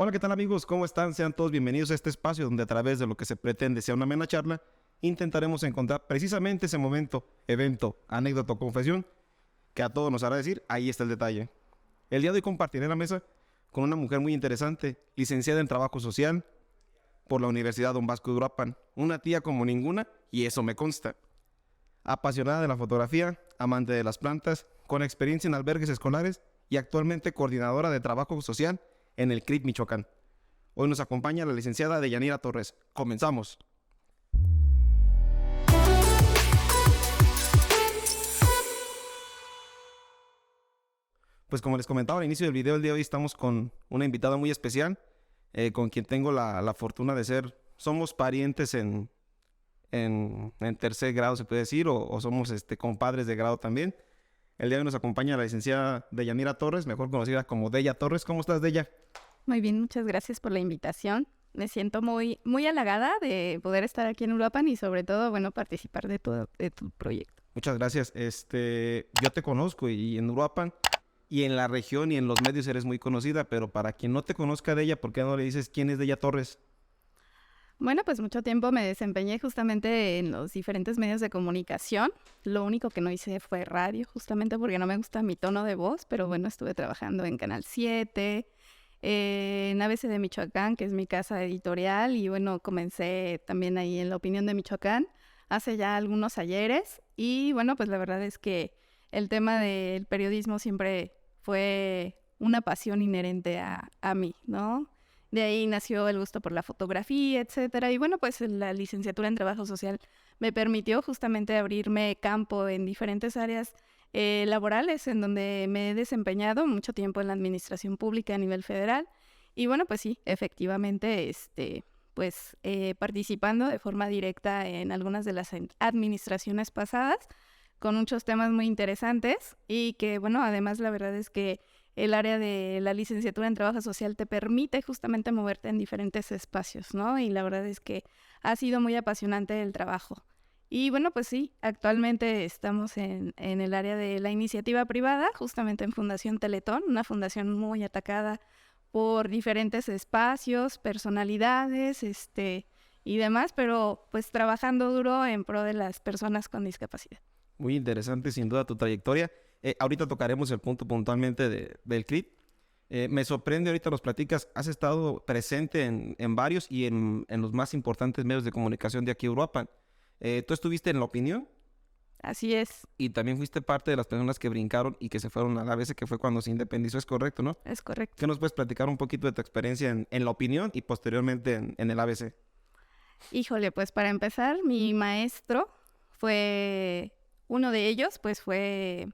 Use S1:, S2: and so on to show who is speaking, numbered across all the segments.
S1: Hola, ¿qué tal amigos? ¿Cómo están? Sean todos bienvenidos a este espacio donde a través de lo que se pretende sea una amena charla, intentaremos encontrar precisamente ese momento, evento, anécdota o confesión que a todos nos hará decir, ahí está el detalle. El día de hoy compartiré la mesa con una mujer muy interesante, licenciada en Trabajo Social por la Universidad Don Bosco de Uruapan, una tía como ninguna, y eso me consta. Apasionada de la fotografía, amante de las plantas, con experiencia en albergues escolares y actualmente coordinadora de Trabajo Social en el CRIP Michoacán. Hoy nos acompaña la licenciada Deyanira Torres. Comenzamos. Pues como les comentaba al inicio del video, el día de hoy estamos con una invitada muy especial, con quien tengo la fortuna de ser, somos parientes en tercer grado, se puede decir, o somos compadres de grado también. El día de hoy nos acompaña la licenciada Deyanira Torres, mejor conocida como Deya Torres. ¿Cómo estás, Deya?
S2: Muy bien, muchas gracias por la invitación. Me siento muy halagada de poder estar aquí en Uruapan y sobre todo, bueno, participar de tu proyecto.
S1: Muchas gracias. Yo te conozco y en Uruapan y en la región y en los medios eres muy conocida, pero para quien no te conozca de ella, ¿por qué no le dices quién es Deya Torres?
S2: Bueno, pues mucho tiempo me desempeñé justamente en los diferentes medios de comunicación. Lo único que no hice fue radio, justamente porque no me gusta mi tono de voz, pero bueno, estuve trabajando en Canal 7, en ABC de Michoacán, que es mi casa editorial, y bueno, comencé también ahí en La Opinión de Michoacán hace ya algunos ayeres. Y bueno, pues la verdad es que el tema del periodismo siempre fue una pasión inherente a mí, ¿no? De ahí nació el gusto por la fotografía, etcétera. Y bueno, pues la licenciatura en Trabajo Social me permitió justamente abrirme campo en diferentes áreas laborales, en donde me he desempeñado mucho tiempo en la administración pública a nivel federal. Y bueno, pues sí, efectivamente, participando de forma directa en algunas de las administraciones pasadas, con muchos temas muy interesantes y que, bueno, además la verdad es que el área de la licenciatura en Trabajo Social te permite justamente moverte en diferentes espacios, ¿no? Y la verdad es que ha sido muy apasionante el trabajo. Y bueno, pues sí, actualmente estamos en el área de la iniciativa privada, justamente en Fundación Teletón, una fundación muy atacada por diferentes espacios, personalidades, y demás, pero pues trabajando duro en pro de las personas con discapacidad.
S1: Muy interesante sin duda tu trayectoria. Ahorita tocaremos el punto puntualmente del CRIP. Me sorprende, ahorita nos platicas, has estado presente en varios y en los más importantes medios de comunicación de aquí de Uruapan. Tú estuviste en La Opinión
S2: Así es,
S1: y también fuiste parte de las personas que brincaron y que se fueron a la ABC, que fue cuando se independizó, es correcto, ¿no?
S2: es correcto.
S1: ¿Qué nos puedes platicar un poquito de tu experiencia en La Opinión y posteriormente en el ABC?
S2: Híjole, pues para empezar, mi maestro fue, uno de ellos, pues fue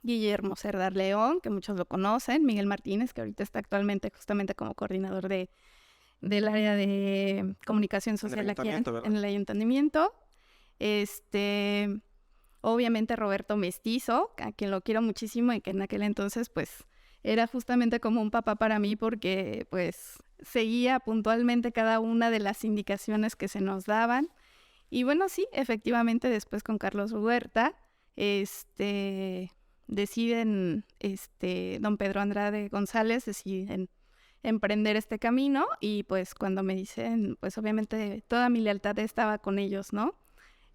S2: Guillermo Cerdar León, que muchos lo conocen, Miguel Martínez, que ahorita está actualmente justamente como coordinador del área de comunicación social aquí en el ayuntamiento. Obviamente Roberto Mestizo, a quien lo quiero muchísimo y que en aquel entonces pues era justamente como un papá para mí porque pues seguía puntualmente cada una de las indicaciones que se nos daban. Y bueno, sí, efectivamente después con Carlos Huerta, deciden, don Pedro Andrade González deciden emprender este camino y pues cuando me dicen, pues obviamente toda mi lealtad estaba con ellos, ¿no?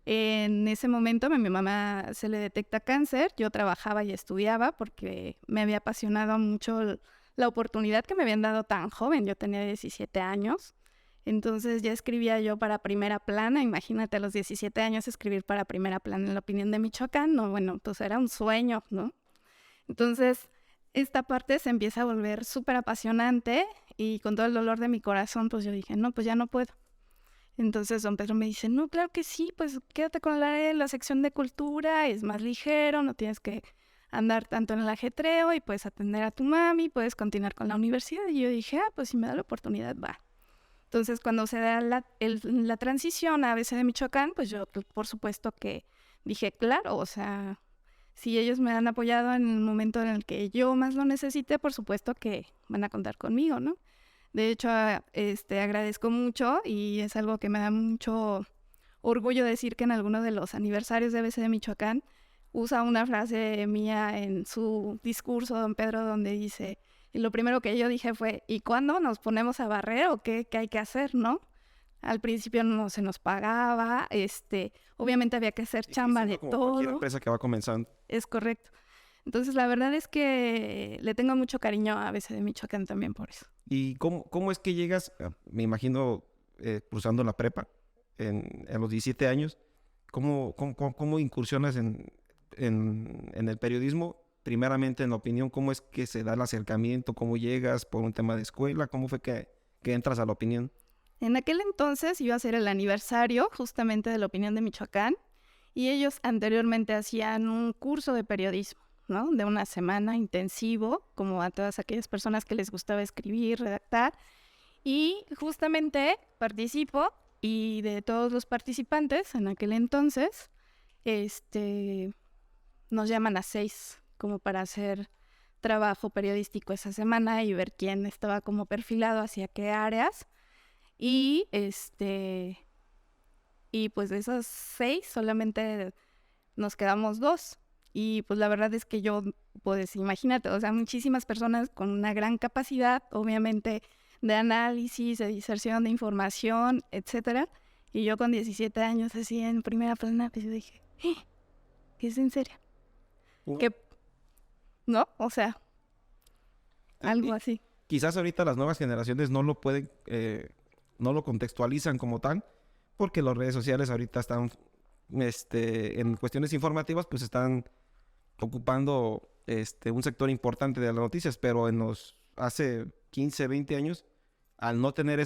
S2: En ese momento a mi mamá se le detecta cáncer, yo trabajaba y estudiaba porque me había apasionado mucho la oportunidad que me habían dado tan joven, yo tenía 17 años, entonces ya escribía yo para Primera Plana, imagínate a los 17 años escribir para Primera Plana en La Opinión de Michoacán, no, bueno, pues era un sueño, ¿no? Entonces esta parte se empieza a volver súper apasionante y con todo el dolor de mi corazón, pues yo dije, no, pues ya no puedo. Entonces don Pedro me dice, no, claro que sí, pues quédate con la sección de cultura, es más ligero, no tienes que andar tanto en el ajetreo y puedes atender a tu mami, puedes continuar con la universidad. Y yo dije, pues si me da la oportunidad, va. Entonces cuando se da la transición a ABC de Michoacán, pues yo por supuesto que dije, claro, o sea, si ellos me han apoyado en el momento en el que yo más lo necesite, por supuesto que van a contar conmigo, ¿no? De hecho, agradezco mucho y es algo que me da mucho orgullo decir que en alguno de los aniversarios de ABC de Michoacán usa una frase mía en su discurso, don Pedro, donde dice, Y lo primero que yo dije fue, ¿y cuándo nos ponemos a barrer o qué hay que hacer, no? Al principio no se nos pagaba, obviamente había que hacer chamba de
S1: como cualquier
S2: todo.
S1: empresa que va comenzando.
S2: Es correcto. Entonces, la verdad es que le tengo mucho cariño a ABC de Michoacán también por eso.
S1: ¿Y cómo es que llegas, me imagino, cruzando la prepa a los 17 años? ¿Cómo incursionas en el periodismo? Primeramente, en la opinión, ¿cómo es que se da el acercamiento? ¿Cómo llegas por un tema de escuela? ¿Cómo fue que entras a la opinión?
S2: En aquel entonces iba a ser el aniversario justamente de la opinión de Michoacán y ellos anteriormente hacían un curso de periodismo, ¿no? De una semana intensivo, como a todas aquellas personas que les gustaba escribir, redactar. Y justamente participo y de todos los participantes en aquel entonces, nos llaman a 6 como para hacer trabajo periodístico esa semana y ver quién estaba como perfilado hacia qué áreas. Y y pues de esos 6 solamente nos quedamos 2. Y pues la verdad es que yo, pues imagínate, o sea, muchísimas personas con una gran capacidad, obviamente, de análisis, de diserción de información, etcétera. Y yo con 17 años así en primera plana, pues yo dije, ¿es en serio? ¿Qué? ¿No? O sea, algo así.
S1: Quizás ahorita las nuevas generaciones no lo pueden, no lo contextualizan como tal, porque las redes sociales ahorita están, en cuestiones informativas, pues están ocupando un sector importante de las noticias, pero hace 15, 20 años, al no tener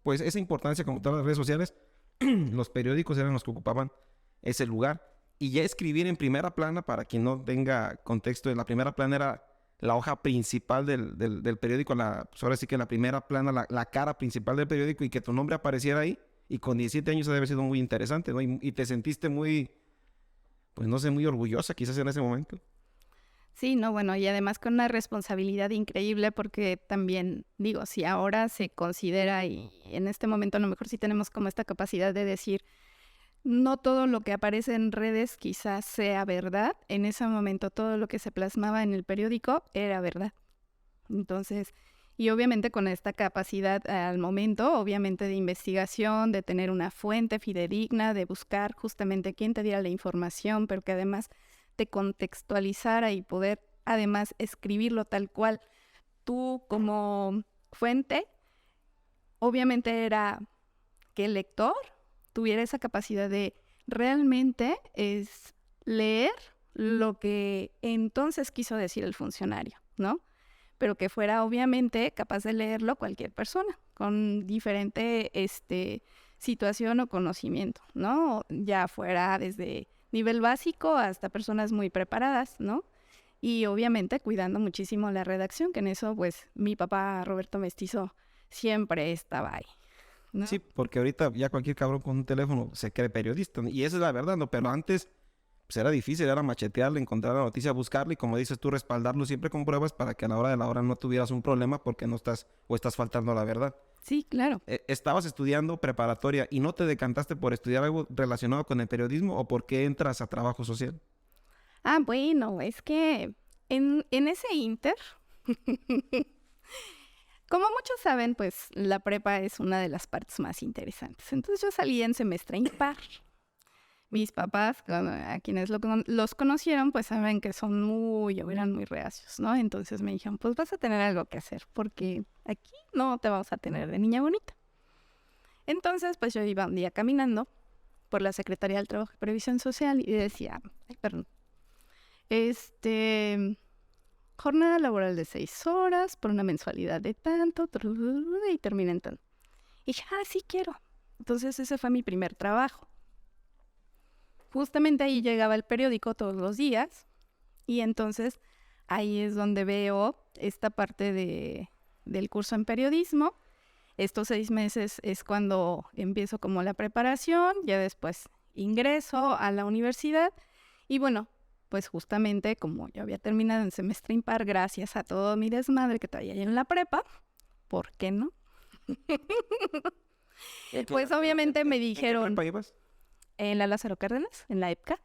S1: pues esa importancia como todas las redes sociales, los periódicos eran los que ocupaban ese lugar. Y ya escribir en primera plana, para quien no tenga contexto, en la primera plana era la hoja principal del periódico, pues ahora sí que la primera plana, la cara principal del periódico, y que tu nombre apareciera ahí, y con 17 años debe haber sido muy interesante, ¿no? Y te sentiste muy, pues no sé, muy orgullosa quizás en ese momento.
S2: Sí, no, bueno, y además con una responsabilidad increíble porque también, digo, si ahora se considera y en este momento a lo mejor sí tenemos como esta capacidad de decir, no todo lo que aparece en redes quizás sea verdad, en ese momento todo lo que se plasmaba en el periódico era verdad. Entonces, y obviamente con esta capacidad al momento, obviamente de investigación, de tener una fuente fidedigna, de buscar justamente quién te diera la información, pero que además te contextualizara y poder además escribirlo tal cual tú como fuente, obviamente era que el lector tuviera esa capacidad de realmente es leer lo que entonces quiso decir el funcionario, ¿no? Pero que fuera obviamente capaz de leerlo cualquier persona con diferente situación o conocimiento, ¿no? Ya fuera desde nivel básico hasta personas muy preparadas, ¿no? Y obviamente cuidando muchísimo la redacción, que en eso pues mi papá Roberto Mestizo siempre estaba ahí, ¿no?
S1: Sí, porque ahorita ya cualquier cabrón con un teléfono se cree periodista, ¿no? Y esa es la verdad, ¿no? Pero antes pues era difícil, era machetearle, encontrar la noticia, buscarla y, como dices tú, respaldarlo siempre con pruebas para que a la hora de la hora no tuvieras un problema porque no estás o estás faltando a la verdad.
S2: Sí, claro.
S1: ¿Estabas estudiando preparatoria y no te decantaste por estudiar algo relacionado con el periodismo, o por qué entras a trabajo social?
S2: Ah, bueno, es que en ese inter, como muchos saben, pues la prepa es una de las partes más interesantes. Entonces yo salí en semestre impar. Mis papás, a quienes los conocieron, pues saben que eran muy reacios, ¿no? Entonces me dijeron, pues vas a tener algo que hacer, porque aquí no te vamos a tener de niña bonita. Entonces, pues yo iba un día caminando por la Secretaría del Trabajo y Previsión Social y decía, ay, perdón, jornada laboral de 6 horas por una mensualidad de tanto, y termina en tanto. Y dije, sí quiero. Entonces ese fue mi primer trabajo. Justamente ahí llegaba el periódico todos los días y entonces ahí es donde veo esta parte del curso en periodismo. Estos 6 meses es cuando empiezo como la preparación, ya después ingreso a la universidad y bueno, pues justamente como yo había terminado en semestre impar gracias a todo mi desmadre que traía en la prepa, ¿por qué no? Pues obviamente me dijeron...
S1: ¿En qué prepa ibas?
S2: En la Lázaro Cárdenas, en la EPCA.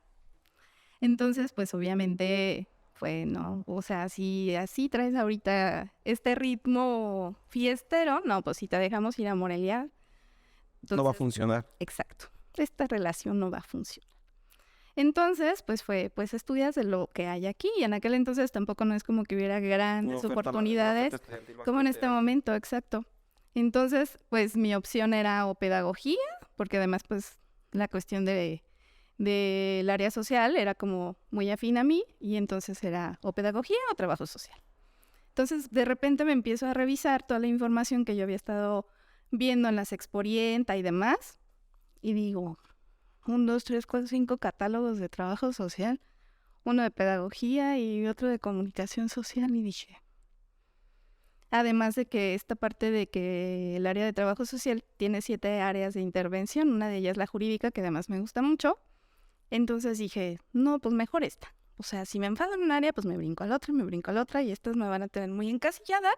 S2: Entonces, pues obviamente fue, ¿no? O sea, si así traes ahorita este ritmo fiestero, no, pues si te dejamos ir a Morelia,
S1: No va a
S2: entonces,
S1: funcionar.
S2: exacto, esta relación no va a funcionar. Entonces, pues fue, pues estudias de lo que hay aquí, y en aquel entonces tampoco no es como que hubiera grandes oportunidades como en este momento, exacto. Entonces, pues mi opción era o pedagogía, porque además, pues la cuestión del área social era como muy afín a mí, y entonces era o pedagogía o trabajo social. Entonces, de repente me empiezo a revisar toda la información que yo había estado viendo en las Exporienta y demás, y digo, 1, 2, 3, 4, 5 catálogos de trabajo social, uno de pedagogía y otro de comunicación social, y dije, además de que esta parte de que el área de trabajo social tiene 7 áreas de intervención, una de ellas la jurídica, que además me gusta mucho, entonces dije, no, pues mejor esta. O sea, si me enfado en un área, pues me brinco a la otra, y estas me van a tener muy encasillada.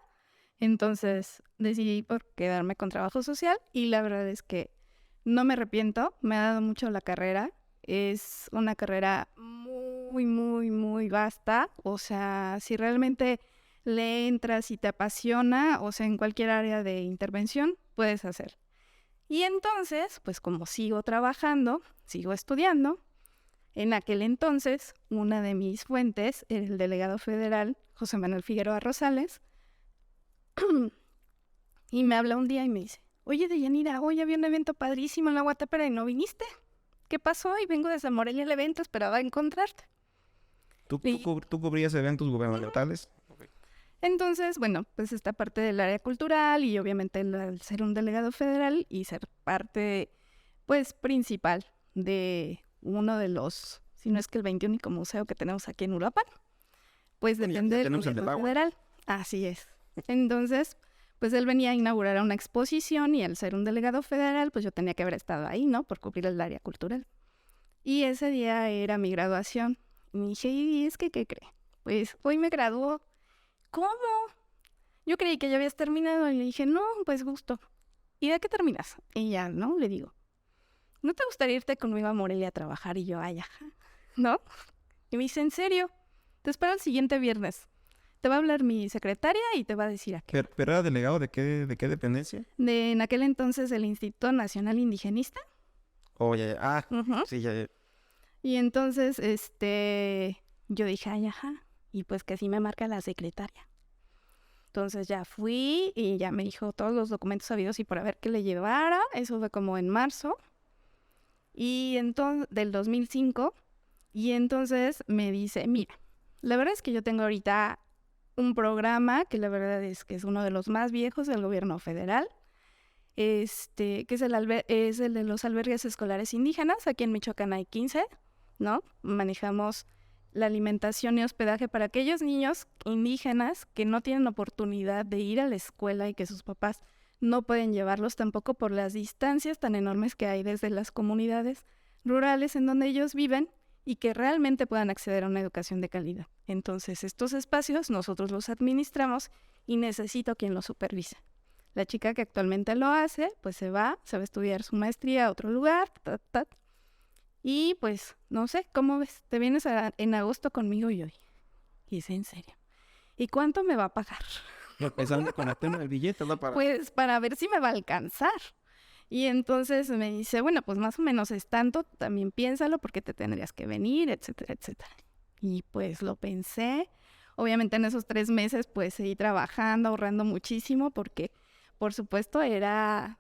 S2: Entonces decidí por quedarme con trabajo social, y la verdad es que no me arrepiento, me ha dado mucho la carrera. Es una carrera muy, muy, muy vasta. O sea, si realmente le entras y te apasiona, o sea, en cualquier área de intervención, puedes hacer. Y entonces, pues como sigo trabajando, sigo estudiando, en aquel entonces, una de mis fuentes era el delegado federal, José Manuel Figueroa Rosales, y me habla un día y me dice, oye, Deyanira, hoy había un evento padrísimo en la Guatapera y no viniste. ¿Qué pasó? Y vengo desde Morelia al evento, esperaba encontrarte.
S1: ¿Tú
S2: Y
S1: cubrías eventos gubernamentales?
S2: entonces, bueno, pues esta parte del área cultural, y obviamente el ser un delegado federal y ser parte, pues, principal de uno de los, si no es que el 21 museo que tenemos aquí en Uruapan, pues
S1: Bueno,
S2: depende
S1: ya
S2: del
S1: tenemos el del
S2: gobierno
S1: agua.
S2: federal. Así es. Entonces, pues él venía a inaugurar una exposición, y al ser un delegado federal, pues yo tenía que haber estado ahí, ¿no? Por cubrir el área cultural. Y ese día era mi graduación. Y me dije, ¿y es que qué cree? Pues hoy me graduó. ¿Cómo? Yo creí que ya habías terminado, y le dije, no, pues gusto. ¿Y de qué terminas? Y ya, ¿no? Le digo, ¿no te gustaría irte conmigo a Morelia a trabajar? Y yo, ay, ajá, ¿no? Y me dice, ¿en serio? Te espero el siguiente viernes. Te va a hablar mi secretaria y te va a decir a qué.
S1: ¿Pero era delegado de qué dependencia?
S2: En aquel entonces el Instituto Nacional Indigenista.
S1: Oh, ya, ya. Ah,
S2: Ujú.
S1: sí, ya, ya.
S2: Y entonces, yo dije, ay, ajá. Y pues que sí me marca la secretaria. Entonces ya fui y ya me dijo todos los documentos habidos y por haber que le llevara. Eso fue como en marzo. Y entonces, del 2005. Y entonces me dice, mira, la verdad es que yo tengo ahorita un programa que la verdad es que es uno de los más viejos del gobierno federal, que es el de los albergues escolares indígenas. Aquí en Michoacán hay 15, ¿no? Manejamos la alimentación y hospedaje para aquellos niños indígenas que no tienen oportunidad de ir a la escuela y que sus papás no pueden llevarlos tampoco por las distancias tan enormes que hay desde las comunidades rurales en donde ellos viven, y que realmente puedan acceder a una educación de calidad. Entonces, estos espacios nosotros los administramos y necesito quien los supervise. La chica que actualmente lo hace, pues se va a estudiar su maestría a otro lugar, y pues, no sé, ¿cómo ves? ¿Te vienes en agosto conmigo? Y es en serio. ¿Y cuánto me va a pagar?
S1: Empezando con el tema del billete, ¿no?
S2: Pues para ver si me va a alcanzar. Y entonces me dice, bueno, pues más o menos es tanto, también piénsalo porque te tendrías que venir, etcétera, etcétera. Y pues lo pensé. Obviamente en esos 3 meses pues seguí trabajando, ahorrando muchísimo porque, por supuesto,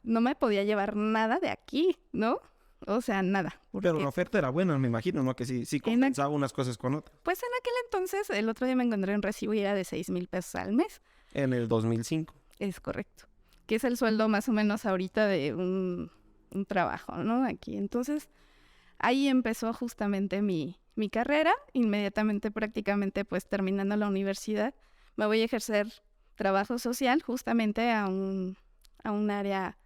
S2: no me podía llevar nada de aquí, ¿no? O sea, nada.
S1: Pero la oferta era buena, me imagino, ¿no? Que sí compensaba unas cosas con otras.
S2: Pues en aquel entonces, el otro día me encontré un recibo y era de 6,000 pesos al mes.
S1: En el 2005.
S2: Es correcto. Que es el sueldo más o menos ahorita de un trabajo, ¿no? Aquí. Entonces, ahí empezó justamente mi carrera. Inmediatamente, prácticamente, pues terminando la universidad, me voy a ejercer trabajo social justamente a un área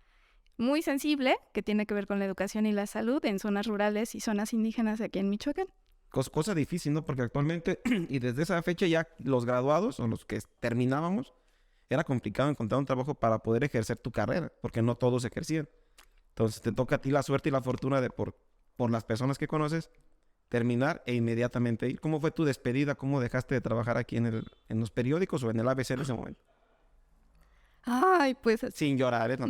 S2: muy sensible que tiene que ver con la educación y la salud en zonas rurales y zonas indígenas aquí en Michoacán.
S1: Cosa difícil, ¿no? Porque actualmente, y desde esa fecha ya los graduados o los que terminábamos, era complicado encontrar un trabajo para poder ejercer tu carrera, porque no todos ejercían. Entonces te toca a ti la suerte y la fortuna de por las personas que conoces, terminar e inmediatamente ir. ¿Cómo fue tu despedida? ¿Cómo dejaste de trabajar aquí en los periódicos o en el ABC en ese momento?
S2: Ay, pues
S1: Sin llorar, ¿eh? No.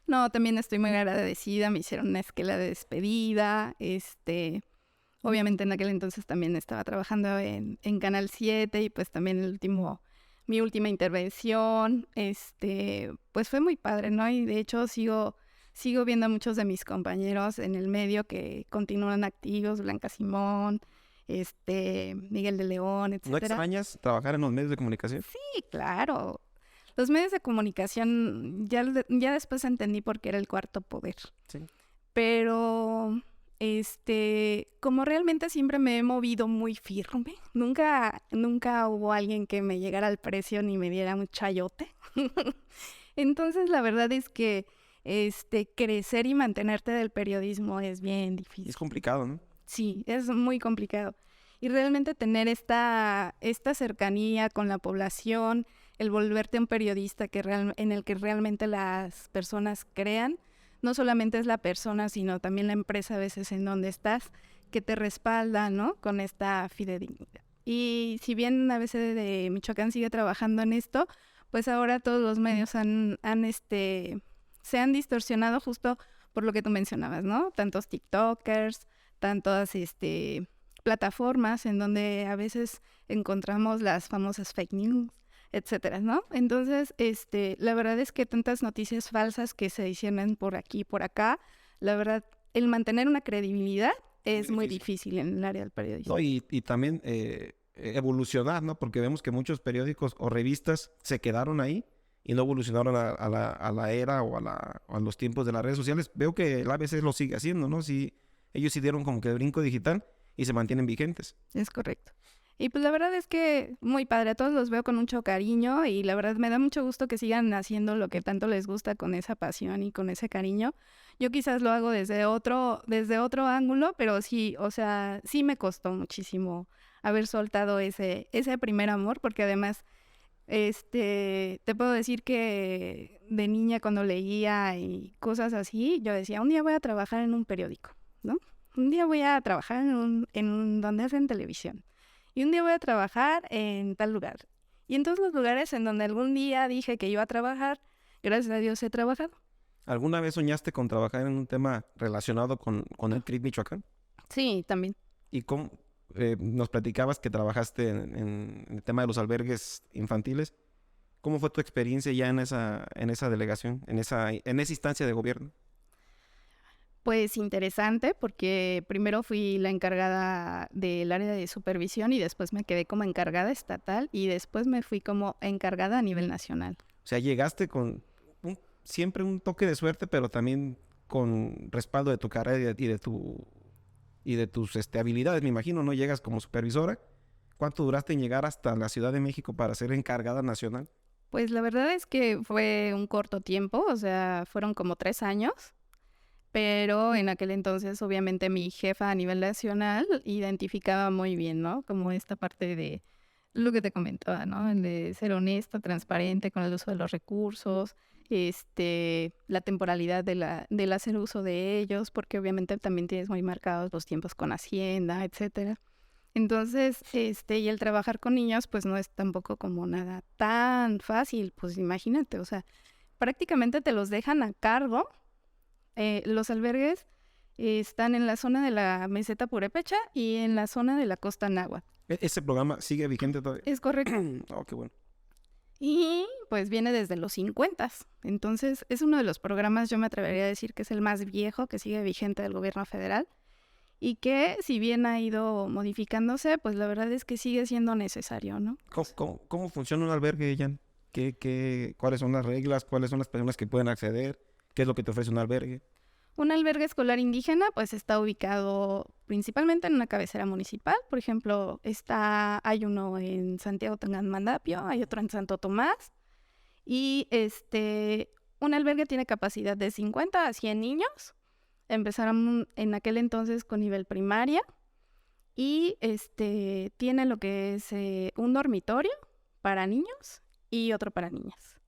S2: no, también estoy muy agradecida. Me hicieron una esquela de despedida. Obviamente en aquel entonces también estaba trabajando en Canal 7 y pues también mi última intervención, pues fue muy padre, ¿no? Y de hecho sigo viendo a muchos de mis compañeros en el medio que continúan activos, Blanca Simón, Miguel de León,
S1: ¿No
S2: etcétera.
S1: extrañas trabajar en los medios de comunicación?
S2: Sí, claro. Los medios de comunicación, ya después entendí por qué era el cuarto poder.
S1: Sí.
S2: Pero, como realmente siempre me he movido muy firme, nunca hubo alguien que me llegara al precio ni me diera un chayote. Entonces, la verdad es que, crecer y mantenerte del periodismo es bien difícil.
S1: Es complicado, ¿no?
S2: Sí, es muy complicado. Y realmente tener esta cercanía con la población, el volverte un periodista en el que realmente las personas crean, no solamente es la persona, sino también la empresa a veces en donde estás, que te respalda, ¿no? Con esta fidedignidad. Y si bien a veces de Michoacán sigue trabajando en esto, pues ahora todos los medios se han distorsionado justo por lo que tú mencionabas, ¿no? Tantos TikTokers, tantas plataformas en donde a veces encontramos las famosas fake news, etcétera, ¿no? Entonces, la verdad es que tantas noticias falsas que se disciernen por aquí y por acá, la verdad, el mantener una credibilidad es muy difícil en el área del periodismo.
S1: No, y también evolucionar, ¿no? Porque vemos que muchos periódicos o revistas se quedaron ahí y no evolucionaron a la era o a los tiempos de las redes sociales. Veo que el ABC lo sigue haciendo, ¿no? Sí, ellos sí dieron como que el brinco digital y se mantienen vigentes.
S2: Es correcto. Y pues la verdad es que muy padre, a todos los veo con mucho cariño y la verdad me da mucho gusto que sigan haciendo lo que tanto les gusta con esa pasión y con ese cariño. Yo quizás lo hago desde otro ángulo, pero sí, o sea, sí me costó muchísimo haber soltado ese primer amor, porque además, te puedo decir que de niña cuando leía y cosas así, yo decía, un día voy a trabajar en un periódico, ¿no? Un día voy a trabajar en donde hacen televisión. Y un día voy a trabajar en tal lugar. Y en todos los lugares en donde algún día dije que iba a trabajar, gracias a Dios he trabajado.
S1: ¿Alguna vez soñaste con trabajar en un tema relacionado con el CRIT Michoacán?
S2: Sí, también.
S1: ¿Y cómo nos platicabas que trabajaste en el tema de los albergues infantiles? ¿Cómo fue tu experiencia ya en esa delegación, en esa instancia de gobierno?
S2: Pues interesante, porque primero fui la encargada del área de supervisión y después me quedé como encargada estatal y después me fui como encargada a nivel nacional.
S1: O sea, llegaste con siempre un toque de suerte, pero también con respaldo de tu carrera y de tus habilidades, me imagino, ¿no? Llegas como supervisora. ¿Cuánto duraste en llegar hasta la Ciudad de México para ser encargada nacional?
S2: Pues la verdad es que fue un corto tiempo, o sea, fueron como 3 años. Pero en aquel entonces, obviamente, mi jefa a nivel nacional identificaba muy bien, ¿no? Como esta parte de lo que te comentaba, ¿no? El de ser honesta, transparente con el uso de los recursos, la temporalidad del hacer uso de ellos, porque obviamente también tienes muy marcados los tiempos con Hacienda, etcétera. Entonces, y el trabajar con niños, pues no es tampoco como nada tan fácil, pues imagínate, o sea, prácticamente te los dejan a cargo. Los albergues están en la zona de la meseta purépecha y en la zona de la costa náhuatl.
S1: ¿Ese programa sigue vigente todavía?
S2: Es correcto.
S1: Oh, qué bueno.
S2: Y pues viene desde los 50. Entonces es uno de los programas, yo me atrevería a decir que es el más viejo que sigue vigente del gobierno federal y que si bien ha ido modificándose, pues la verdad es que sigue siendo necesario, ¿no?
S1: ¿Cómo funciona un albergue, Jan? ¿Cuáles son las reglas? ¿Cuáles son las personas que pueden acceder? ¿Qué es lo que te ofrece un albergue?
S2: Un albergue escolar indígena pues está ubicado principalmente en una cabecera municipal. Por ejemplo, hay uno en Santiago Tangamandapio, hay otro en Santo Tomás. Y un albergue tiene capacidad de 50 a 100 niños. Empezaron en aquel entonces con nivel primaria. Y tiene lo que es un dormitorio para niños y otro para niñas.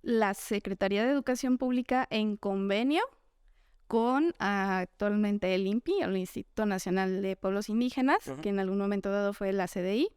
S2: La Secretaría de Educación Pública en convenio con actualmente el INPI, el Instituto Nacional de Pueblos Indígenas, que en algún momento dado fue la CDI.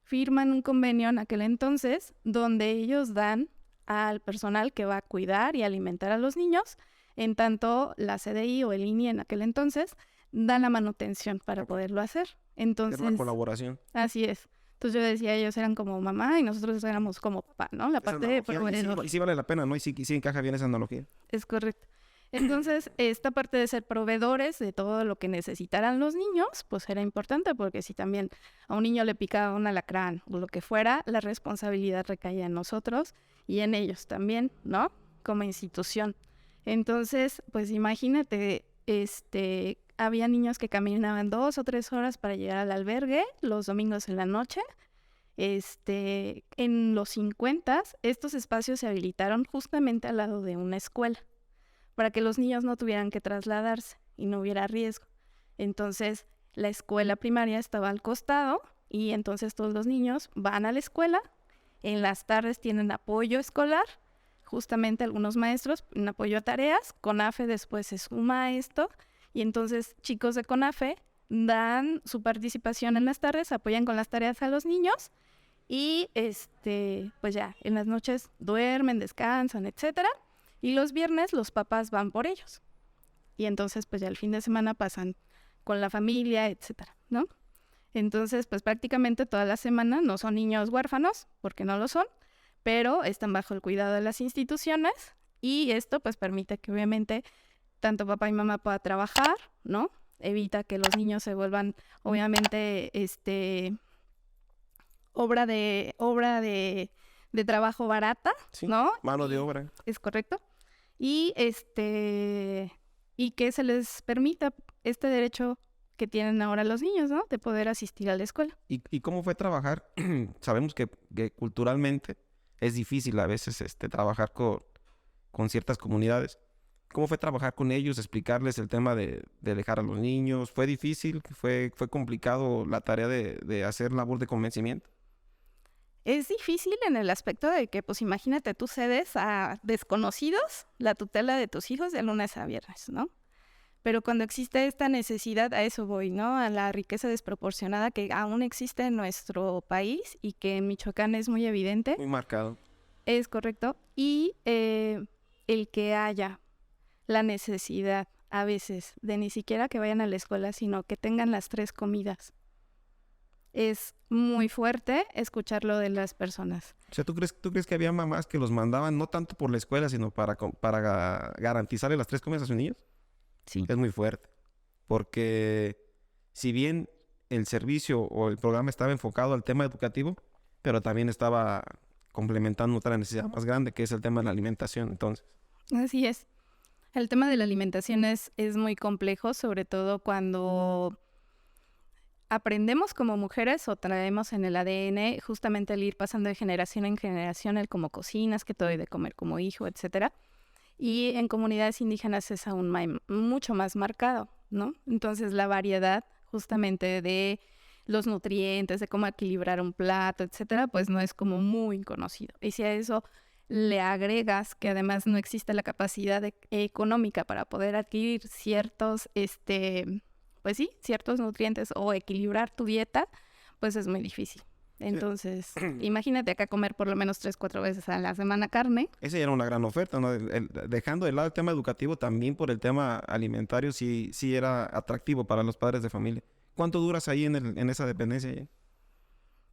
S2: Firman un convenio en aquel entonces donde ellos dan al personal que va a cuidar y alimentar a los niños, en tanto la CDI o el INI en aquel entonces dan la manutención para poderlo hacer. Entonces,
S1: Es una colaboración.
S2: así es. Entonces yo decía, ellos eran como mamá y nosotros éramos como papá, ¿no? La
S1: Esa
S2: parte de
S1: analogía,
S2: proveedor.
S1: y sí vale la pena, ¿no? Y sí encaja bien esa analogía.
S2: Es correcto. Entonces, esta parte de ser proveedores de todo lo que necesitaran los niños, pues era importante, porque si también a un niño le picaba un alacrán o lo que fuera, la responsabilidad recaía en nosotros y en ellos también, ¿no? Como institución. Entonces, pues imagínate, había niños que caminaban 2 o 3 horas para llegar al albergue los domingos en la noche. En los 50, estos espacios se habilitaron justamente al lado de una escuela, para que los niños no tuvieran que trasladarse y no hubiera riesgo. Entonces, la escuela primaria estaba al costado y entonces todos los niños van a la escuela. En las tardes tienen apoyo escolar, justamente algunos maestros en apoyo a tareas. CONAFE después se suma a esto y entonces chicos de CONAFE dan su participación en las tardes, apoyan con las tareas a los niños y pues ya en las noches duermen, descansan, etcétera. Y los viernes los papás van por ellos. Y entonces, pues ya el fin de semana pasan con la familia, etcétera, ¿no? Entonces, pues prácticamente toda la semana no son niños huérfanos, porque no lo son, pero están bajo el cuidado de las instituciones y esto pues permite que obviamente tanto papá y mamá puedan trabajar, ¿no? Evita que los niños se vuelvan, obviamente, obra de trabajo barata,
S1: Sí,
S2: ¿no?
S1: mano de obra.
S2: Es correcto. Y y que se les permita este derecho que tienen ahora los niños, ¿no? De poder asistir a la escuela.
S1: ¿Y cómo fue trabajar? Sabemos que culturalmente es difícil a veces trabajar con ciertas comunidades. ¿Cómo fue trabajar con ellos, explicarles el tema de dejar a los niños? ¿Fue difícil? ¿Fue complicado la tarea de hacer labor de convencimiento?
S2: Es difícil en el aspecto de que, pues imagínate, tú cedes a desconocidos la tutela de tus hijos de lunes a viernes, ¿no? Pero cuando existe esta necesidad, a eso voy, ¿no? A la riqueza desproporcionada que aún existe en nuestro país y que en Michoacán es muy evidente.
S1: Muy marcado.
S2: Es correcto. Y el que haya la necesidad a veces de ni siquiera que vayan a la escuela, sino que tengan las 3 comidas. Es muy fuerte escucharlo de las personas.
S1: O sea, ¿tú crees que había mamás que los mandaban no tanto por la escuela, sino para garantizarle las 3 comidas a sus niños?
S2: Sí.
S1: Es muy fuerte. Porque si bien el servicio o el programa estaba enfocado al tema educativo, pero también estaba complementando otra necesidad más grande, que es el tema de la alimentación, entonces.
S2: Así es. El tema de la alimentación es muy complejo, sobre todo cuando aprendemos como mujeres o traemos en el ADN justamente el ir pasando de generación en generación el cómo cocinas, qué te doy de comer como hijo, etcétera. Y en comunidades indígenas es aún mucho más marcado, ¿no? Entonces la variedad justamente de los nutrientes, de cómo equilibrar un plato, etcétera, pues no es como muy conocido. Y si a eso le agregas que además no existe la capacidad económica para poder adquirir ciertos pues sí, ciertos nutrientes o equilibrar tu dieta, pues es muy difícil. Entonces, imagínate acá comer por lo menos 3-4 veces a la semana carne.
S1: Esa ya era una gran oferta, ¿no? Dejando de lado el tema educativo, también por el tema alimentario, sí era atractivo para los padres de familia. ¿Cuánto duras ahí en esa dependencia?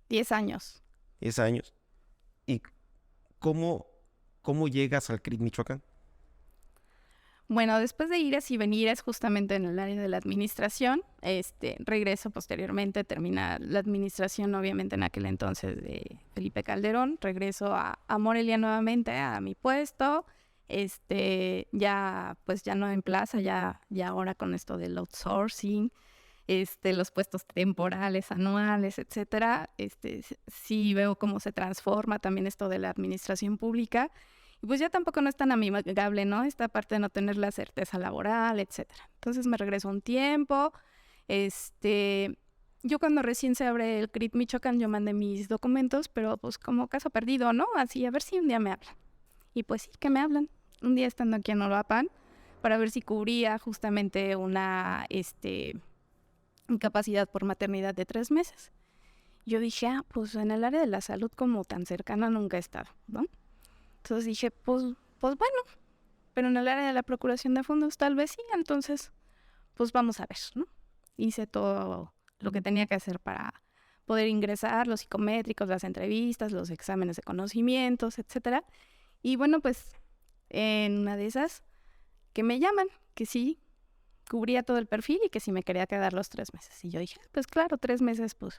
S2: 10 años.
S1: 10 años. ¿Y cómo llegas al CRIT Michoacán?
S2: Bueno, después de ires y venires justamente en el área de la administración, regreso posteriormente, termina la administración obviamente en aquel entonces de Felipe Calderón, regreso a Morelia nuevamente a mi puesto, ya no en plaza, ya ahora con esto del outsourcing, los puestos temporales, anuales, etcétera, sí veo cómo se transforma también esto de la administración pública. Y pues ya tampoco no es tan amigable, ¿no? Esta parte de no tener la certeza laboral, etcétera. Entonces me regreso un tiempo. Yo cuando recién se abre el CRIT Michoacán, yo mandé mis documentos, pero pues como caso perdido, ¿no? Así, a ver si un día me hablan. Y pues sí, que me hablan. Un día estando aquí en Uruapan, para ver si cubría justamente una incapacidad por maternidad de 3 meses. Yo dije, pues en el área de la salud como tan cercana nunca he estado, ¿no? Entonces dije, pues bueno, pero en el área de la procuración de fondos tal vez sí, entonces pues vamos a ver, ¿no? Hice todo lo que tenía que hacer para poder ingresar, los psicométricos, las entrevistas, los exámenes de conocimientos, etcétera. Y bueno, pues en una de esas que me llaman, que sí cubría todo el perfil y que sí me quería quedar los 3 meses. Y yo dije, pues claro, 3 meses, pues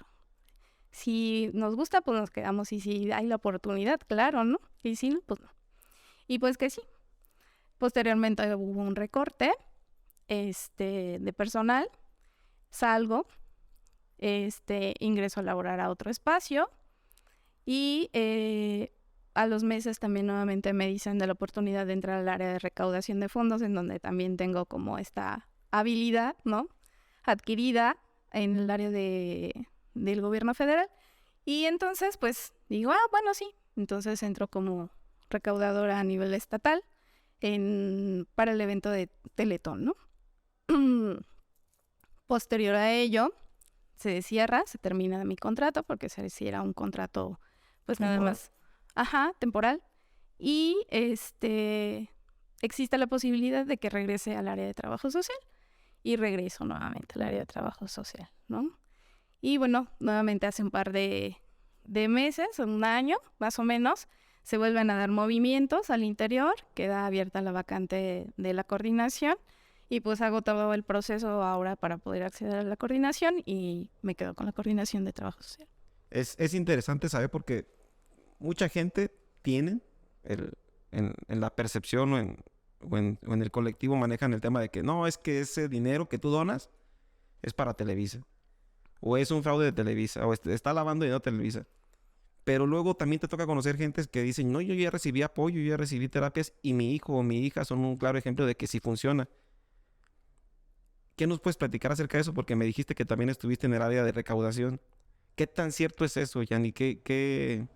S2: si nos gusta, pues nos quedamos. Y si hay la oportunidad, claro, ¿no? Y si no, pues no. Y pues que sí. Posteriormente hubo un recorte de personal. Salgo, ingreso a laborar a otro espacio. Y a los meses también nuevamente me dicen de la oportunidad de entrar al área de recaudación de fondos, en donde también tengo como esta habilidad, ¿no? Adquirida en el área del gobierno federal. Y entonces, pues, digo, bueno, sí. Entonces entro como recaudadora a nivel estatal para el evento de Teletón, ¿no? Posterior a ello, se cierra, se termina mi contrato, porque si era un contrato, pues nada más, temporal. Y existe la posibilidad de que regrese al área de trabajo social. Y regreso nuevamente al área de trabajo social, ¿no? Y bueno, nuevamente hace un par de meses, un año más o menos, se vuelven a dar movimientos al interior, queda abierta la vacante de la coordinación y pues hago todo el proceso ahora para poder acceder a la coordinación y me quedo con la coordinación de trabajo social.
S1: Es interesante saber porque mucha gente tiene en la percepción o en el colectivo manejan el tema de que no, es que ese dinero que tú donas es para Televisa. O es un fraude de Televisa. O está lavando dinero de Televisa. Pero luego también te toca conocer gente que dicen, no, yo ya recibí apoyo, yo ya recibí terapias y mi hijo o mi hija son un claro ejemplo de que sí funciona. ¿Qué nos puedes platicar acerca de eso? Porque me dijiste que también estuviste en el área de recaudación. ¿Qué tan cierto es eso, Yanni? ¿Qué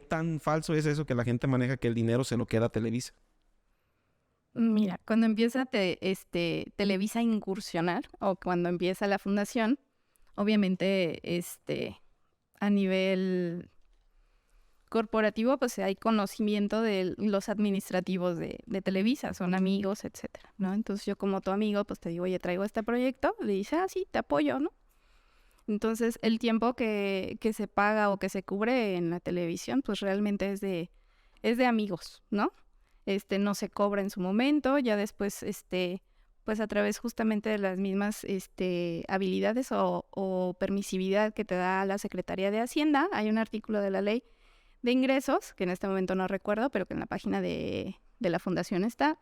S1: tan falso es eso que la gente maneja que el dinero se lo queda a Televisa?
S2: Mira, cuando empieza Televisa a incursionar o cuando empieza la fundación, obviamente a nivel corporativo, pues hay conocimiento de los administrativos de Televisa, son amigos, etcétera, ¿no? Entonces yo como tu amigo, pues te digo, oye, traigo este proyecto, le dice, sí, te apoyo, ¿no? Entonces el tiempo que se paga o que se cubre en la televisión, pues realmente es de amigos, ¿no? No se cobra en su momento, ya después, pues a través justamente de las mismas habilidades o permisividad que te da la Secretaría de Hacienda, hay un artículo de la ley de ingresos, que en este momento no recuerdo, pero que en la página de la fundación está,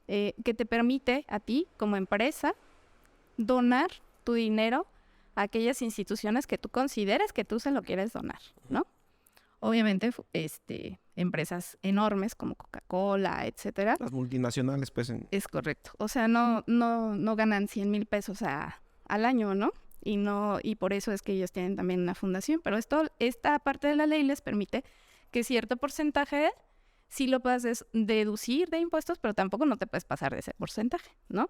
S2: que te permite a ti como empresa donar tu dinero a aquellas instituciones que tú consideres que tú se lo quieres donar, ¿no? Obviamente, empresas enormes como Coca-Cola, etcétera.
S1: Las multinacionales, pues.
S2: Es correcto. O sea, no ganan 100,000 pesos al año, ¿no? Y por eso es que ellos tienen también una fundación. Pero esta parte de la ley les permite que cierto porcentaje sí lo puedas deducir de impuestos, pero tampoco no te puedes pasar de ese porcentaje, ¿no?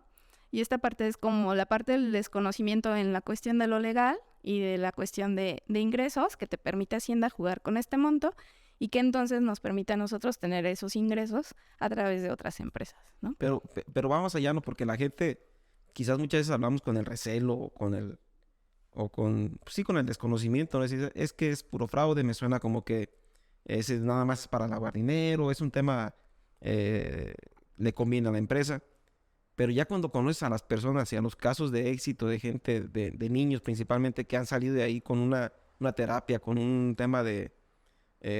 S2: Y esta parte es como la parte del desconocimiento en la cuestión de lo legal y de la cuestión de ingresos que te permite Hacienda jugar con este monto y que entonces nos permite a nosotros tener esos ingresos a través de otras empresas, ¿no?
S1: Pero vamos allá, ¿no? Porque la gente, quizás muchas veces hablamos con el recelo o con el desconocimiento, ¿no? Es que es puro fraude, me suena como que es nada más para lavar dinero, es un tema, le conviene a la empresa. Pero ya cuando conoces a las personas y a los casos de éxito de gente, de niños principalmente, que han salido de ahí con una terapia, con un tema de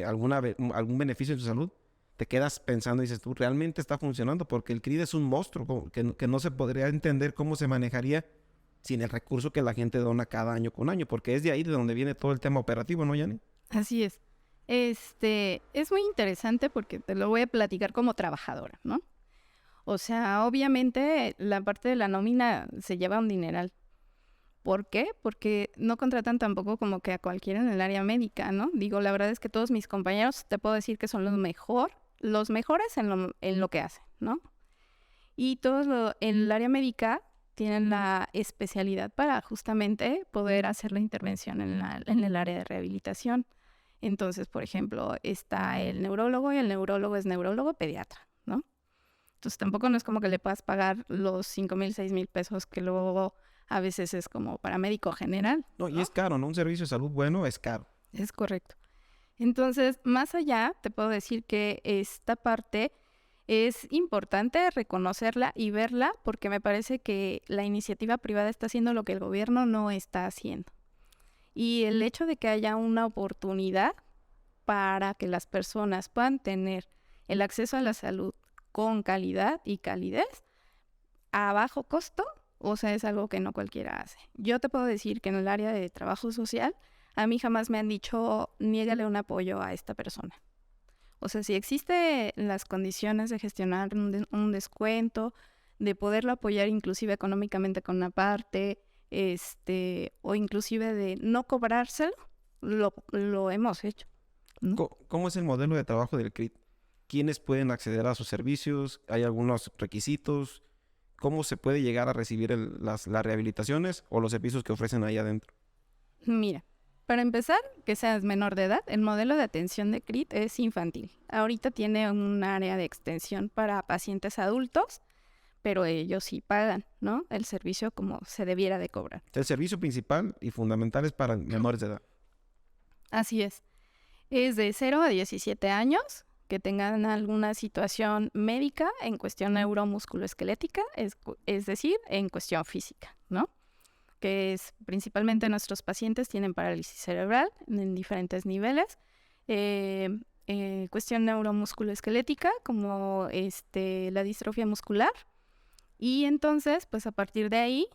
S1: algún beneficio en su salud, te quedas pensando y dices, tú, ¿realmente está funcionando? Porque el CRID es un monstruo que no se podría entender cómo se manejaría sin el recurso que la gente dona cada año con año, porque es de ahí de donde viene todo el tema operativo, ¿no, Yanni?
S2: Así es. Es muy interesante porque te lo voy a platicar como trabajadora, ¿no? O sea, obviamente la parte de la nómina se lleva un dineral. ¿Por qué? Porque no contratan tampoco como que a cualquiera en el área médica, ¿no? Digo, la verdad es que todos mis compañeros te puedo decir que son los mejores en lo que hacen, ¿no? Y en el área médica tienen la especialidad para justamente poder hacer la intervención en el área de rehabilitación. Entonces, por ejemplo, está el neurólogo y el neurólogo es neurólogo pediatra, ¿no? Entonces tampoco no es como que le puedas pagar los 5,000, 6,000 pesos que luego a veces es como para médico general.
S1: No, y es caro, ¿no? Un servicio de salud bueno es caro.
S2: Es correcto. Entonces, más allá, te puedo decir que esta parte es importante reconocerla y verla porque me parece que la iniciativa privada está haciendo lo que el gobierno no está haciendo. Y el hecho de que haya una oportunidad para que las personas puedan tener el acceso a la salud con calidad y calidez a bajo costo, o sea, es algo que no cualquiera hace. Yo te puedo decir que en el área de trabajo social, a mí jamás me han dicho, niégale un apoyo a esta persona. O sea, si existen las condiciones de gestionar un descuento, de poderlo apoyar inclusive económicamente con una parte, o inclusive de no cobrárselo, lo hemos hecho, ¿no?
S1: ¿Cómo es el modelo de trabajo del CRIT? ¿Quiénes pueden acceder a sus servicios? ¿Hay algunos requisitos? ¿Cómo se puede llegar a recibir las rehabilitaciones o los servicios que ofrecen ahí adentro?
S2: Mira, para empezar, que seas menor de edad, el modelo de atención de CRIT es infantil. Ahorita tiene un área de extensión para pacientes adultos, pero ellos sí pagan, ¿no? El servicio como se debiera de cobrar.
S1: El servicio principal y fundamental es para menores de edad.
S2: Así es. Es de 0 a 17 años, que tengan alguna situación médica en cuestión neuromusculoesquelética, es decir, en cuestión física, ¿no? Que es principalmente nuestros pacientes tienen parálisis cerebral en diferentes niveles, cuestión neuromusculoesquelética como la distrofia muscular, y entonces pues a partir de ahí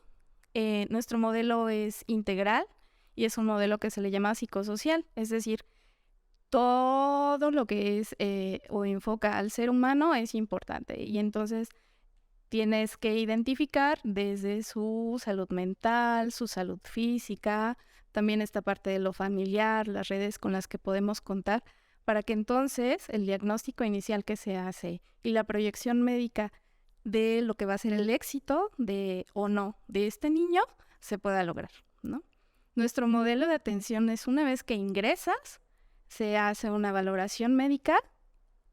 S2: nuestro modelo es integral y es un modelo que se le llama psicosocial, es decir, todo lo que es o enfoca al ser humano es importante y entonces tienes que identificar desde su salud mental, su salud física, también esta parte de lo familiar, las redes con las que podemos contar, para que entonces el diagnóstico inicial que se hace y la proyección médica de lo que va a ser el éxito de o no de este niño se pueda lograr, ¿no? Nuestro modelo de atención es una vez que ingresas, se hace una valoración médica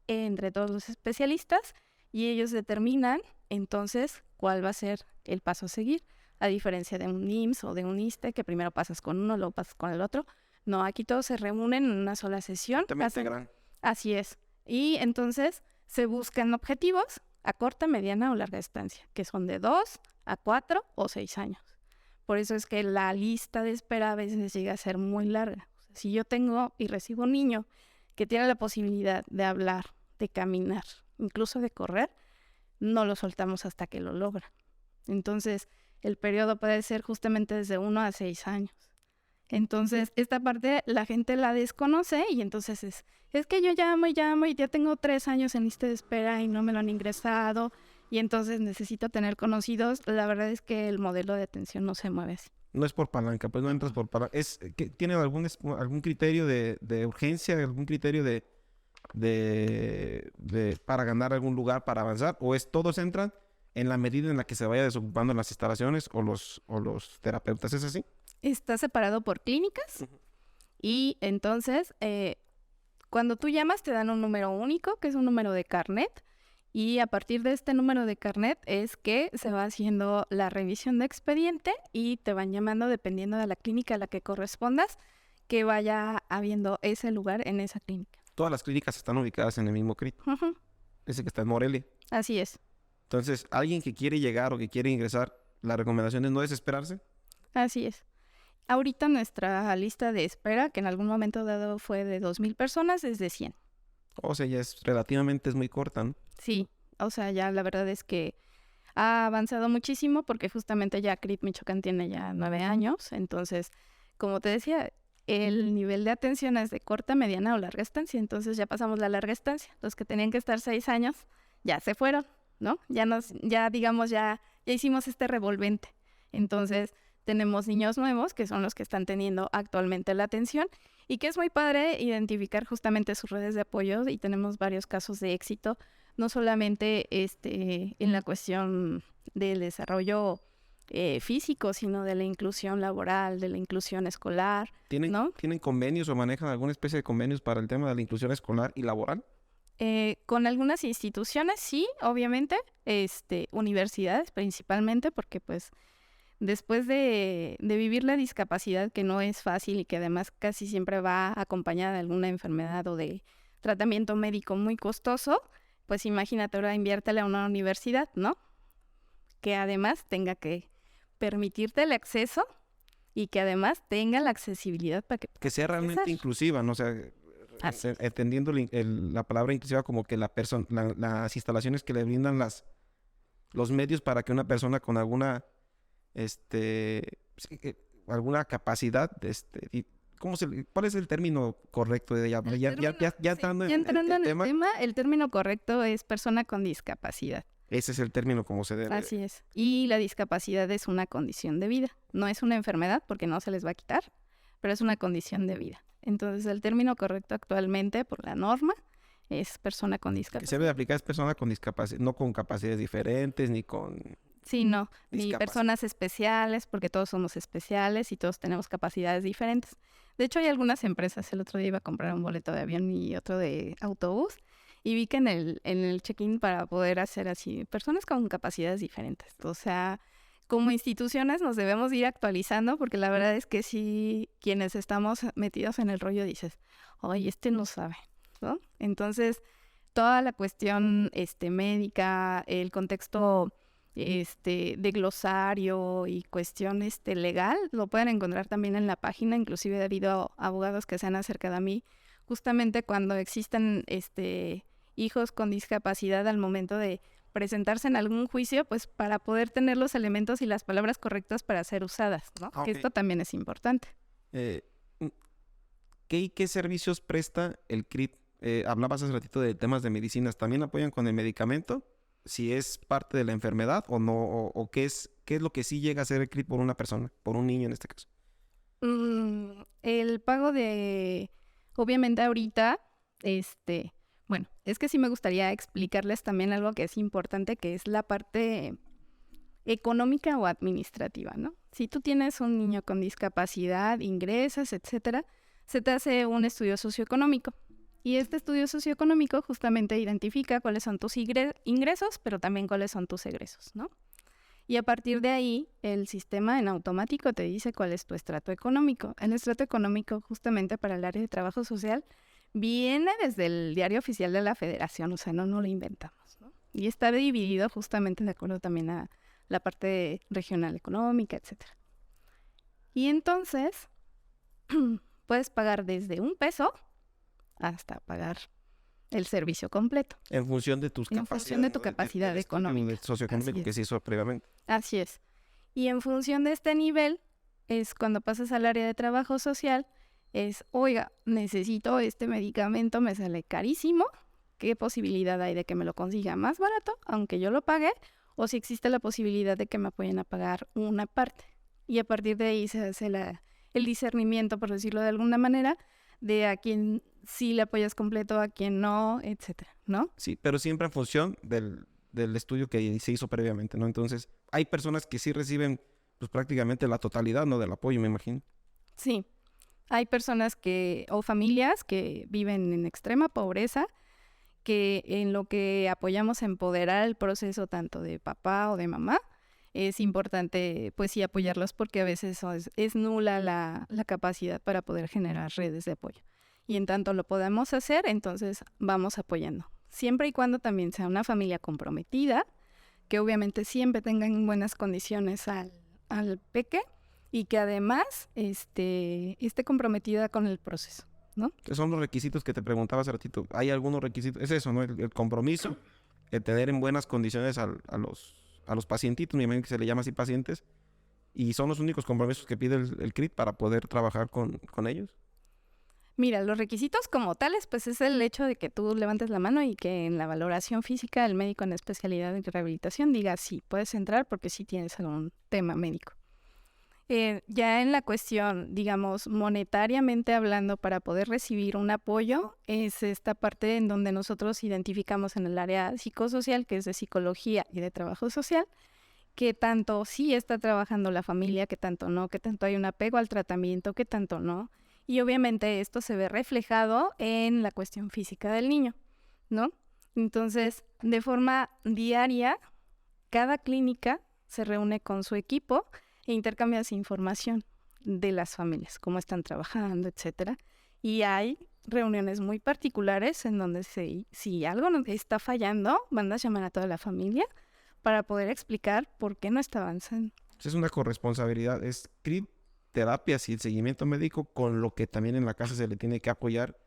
S2: entre todos los especialistas y ellos determinan entonces cuál va a ser el paso a seguir, a diferencia de un IMSS o de un ISSSTE que primero pasas con uno, luego pasas con el otro. No, aquí todos se reúnen en una sola sesión.
S1: También integran.
S2: Así es. Y entonces se buscan objetivos a corta, mediana o larga estancia, que son de 2 a 4 o 6 años. Por eso es que la lista de espera a veces llega a ser muy larga. O sea, si yo tengo y recibo un niño que tiene la posibilidad de hablar, de caminar, incluso de correr, no lo soltamos hasta que lo logra. Entonces, el periodo puede ser justamente desde 1 a 6 años. Entonces, esta parte la gente la desconoce y entonces es que yo llamo y ya tengo 3 años en lista de espera y no me lo han ingresado y entonces necesito tener conocidos. La verdad es que el modelo de atención no se mueve así.
S1: No es por palanca, pues no entras por palanca. ¿Tiene algún criterio de urgencia, algún criterio para ganar algún lugar, para avanzar? ¿O todos entran en la medida en la que se vaya desocupando las instalaciones o los terapeutas? ¿Es así?
S2: Está separado por clínicas y entonces cuando tú llamas te dan un número único, que es un número de carnet, y a partir de este número de carnet es que se va haciendo la revisión de expediente y te van llamando dependiendo de la clínica a la que correspondas, que vaya habiendo ese lugar en esa clínica.
S1: Todas las clínicas están ubicadas en el mismo CRIT. Ese que está en Morelia.
S2: Así es.
S1: Entonces, alguien que quiere llegar o que quiere ingresar, la recomendación es no desesperarse.
S2: Así es. Ahorita nuestra lista de espera, que en algún momento dado fue de 2,000 personas, es de 100.
S1: O sea, ya relativamente es muy corta, ¿no?
S2: Sí, o sea, ya la verdad es que ha avanzado muchísimo porque justamente ya CRIT Michoacán tiene ya 9 años. Entonces, como te decía, el nivel de atención es de corta, mediana o larga estancia. Entonces ya pasamos la larga estancia. Los que tenían que estar 6 años ya se fueron, ¿no? Ya hicimos este revolvente. Entonces tenemos niños nuevos que son los que están teniendo actualmente la atención y que es muy padre identificar justamente sus redes de apoyo y tenemos varios casos de éxito no solamente en la cuestión del desarrollo físico, sino de la inclusión laboral, de la inclusión escolar, ¿no?
S1: ¿Tienen convenios o manejan alguna especie de convenios para el tema de la inclusión escolar y laboral?
S2: Con algunas instituciones, sí, obviamente, universidades principalmente, porque pues después de vivir la discapacidad, que no es fácil y que además casi siempre va acompañada de alguna enfermedad o de tratamiento médico muy costoso, pues imagínate, ahora inviértele a una universidad, ¿no? Que además tenga que permitirte el acceso y que además tenga la accesibilidad para
S1: que sea realmente inclusiva, ¿no? O sea, entendiendo la palabra inclusiva como que las instalaciones que le brindan los medios para que una persona con alguna alguna capacidad, ¿cuál es el término correcto de ella? Ya entrando
S2: en el tema, el término correcto es persona con discapacidad.
S1: Ese es el término como se debe.
S2: Así es. Y la discapacidad es una condición de vida. No es una enfermedad porque no se les va a quitar, pero es una condición de vida. Entonces, el término correcto actualmente por la norma es persona con discapacidad.
S1: Que se debe aplicar es persona con discapacidad, no con capacidades diferentes ni con...
S2: Sí, no, ni personas especiales, porque todos somos especiales y todos tenemos capacidades diferentes. De hecho, hay algunas empresas, el otro día iba a comprar un boleto de avión y otro de autobús, y vi que en el check-in para poder hacer así, personas con capacidades diferentes. O sea, como instituciones nos debemos ir actualizando, porque la verdad es que sí, quienes estamos metidos en el rollo dices, oye, no sabe, ¿no? Entonces, toda la cuestión médica, el contexto de glosario y cuestión legal, lo pueden encontrar también en la página. Inclusive ha habido abogados que se han acercado a mí justamente cuando existen hijos con discapacidad al momento de presentarse en algún juicio, pues para poder tener los elementos y las palabras correctas para ser usadas, ¿no? Okay. Que esto también es importante.
S1: ¿Qué servicios presta el CRIP? Hablabas hace ratito de temas de medicinas. ¿También apoyan con el medicamento? Si es parte de la enfermedad o no, o qué es lo que sí llega a ser el CRIP por una persona, por un niño en este caso.
S2: El pago obviamente ahorita, bueno, es que sí me gustaría explicarles también algo que es importante, que es la parte económica o administrativa, ¿no? Si tú tienes un niño con discapacidad, ingresas, etcétera, se te hace un estudio socioeconómico. Y este estudio socioeconómico justamente identifica cuáles son tus ingresos, pero también cuáles son tus egresos, ¿no? Y a partir de ahí, el sistema en automático te dice cuál es tu estrato económico. El estrato económico, justamente para el área de trabajo social, viene desde el Diario Oficial de la Federación, o sea, no lo inventamos, ¿no? Y está dividido justamente de acuerdo también a la parte regional económica, etcétera. Y entonces, puedes pagar desde $1 hasta pagar el servicio completo.
S1: En función de tus capacidades.
S2: En función de tu capacidad económica.
S1: El socioeconómico que se hizo previamente.
S2: Así es. Y en función de este nivel, es cuando pasas al área de trabajo social, oiga, necesito este medicamento, me sale carísimo, ¿qué posibilidad hay de que me lo consiga más barato, aunque yo lo pague? O si existe la posibilidad de que me apoyen a pagar una parte. Y a partir de ahí se hace el discernimiento, por decirlo de alguna manera, de a quién sí le apoyas completo, a quién no, etcétera, ¿no?
S1: Sí, pero siempre en función del estudio que se hizo previamente, ¿no? Entonces, hay personas que sí reciben pues prácticamente la totalidad, ¿no? Del apoyo, me imagino.
S2: Sí, hay personas o familias que viven en extrema pobreza, que en lo que apoyamos a empoderar el proceso tanto de papá o de mamá, es importante pues sí apoyarlos, porque a veces es nula la capacidad para poder generar redes de apoyo. Y en tanto lo podamos hacer, entonces vamos apoyando. Siempre y cuando también sea una familia comprometida, que obviamente siempre tengan buenas condiciones al peque y que además esté comprometida con el proceso, ¿no?
S1: Son los requisitos que te preguntaba hace ratito. ¿Hay algunos requisitos? Es eso, ¿no? El compromiso, el tener en buenas condiciones a los pacientitos, me imagino que se le llama así pacientes, y son los únicos compromisos que pide el CRIT para poder trabajar con ellos.
S2: Mira, los requisitos como tales, pues es el hecho de que tú levantes la mano y que en la valoración física el médico en especialidad de rehabilitación diga sí, puedes entrar porque sí tienes algún tema médico. Ya en la cuestión, digamos, monetariamente hablando, para poder recibir un apoyo, es esta parte en donde nosotros identificamos en el área psicosocial, que es de psicología y de trabajo social, que tanto sí está trabajando la familia, que tanto no, que tanto hay un apego al tratamiento, que tanto no. Y obviamente esto se ve reflejado en la cuestión física del niño, ¿no? Entonces, de forma diaria, cada clínica se reúne con su equipo e intercambia esa información de las familias, cómo están trabajando, etcétera. Y hay reuniones muy particulares en donde si algo está fallando, van a llamar a toda la familia para poder explicar por qué no está avanzando.
S1: Es una corresponsabilidad, es terapias y el seguimiento médico con lo que también en la casa se le tiene que apoyar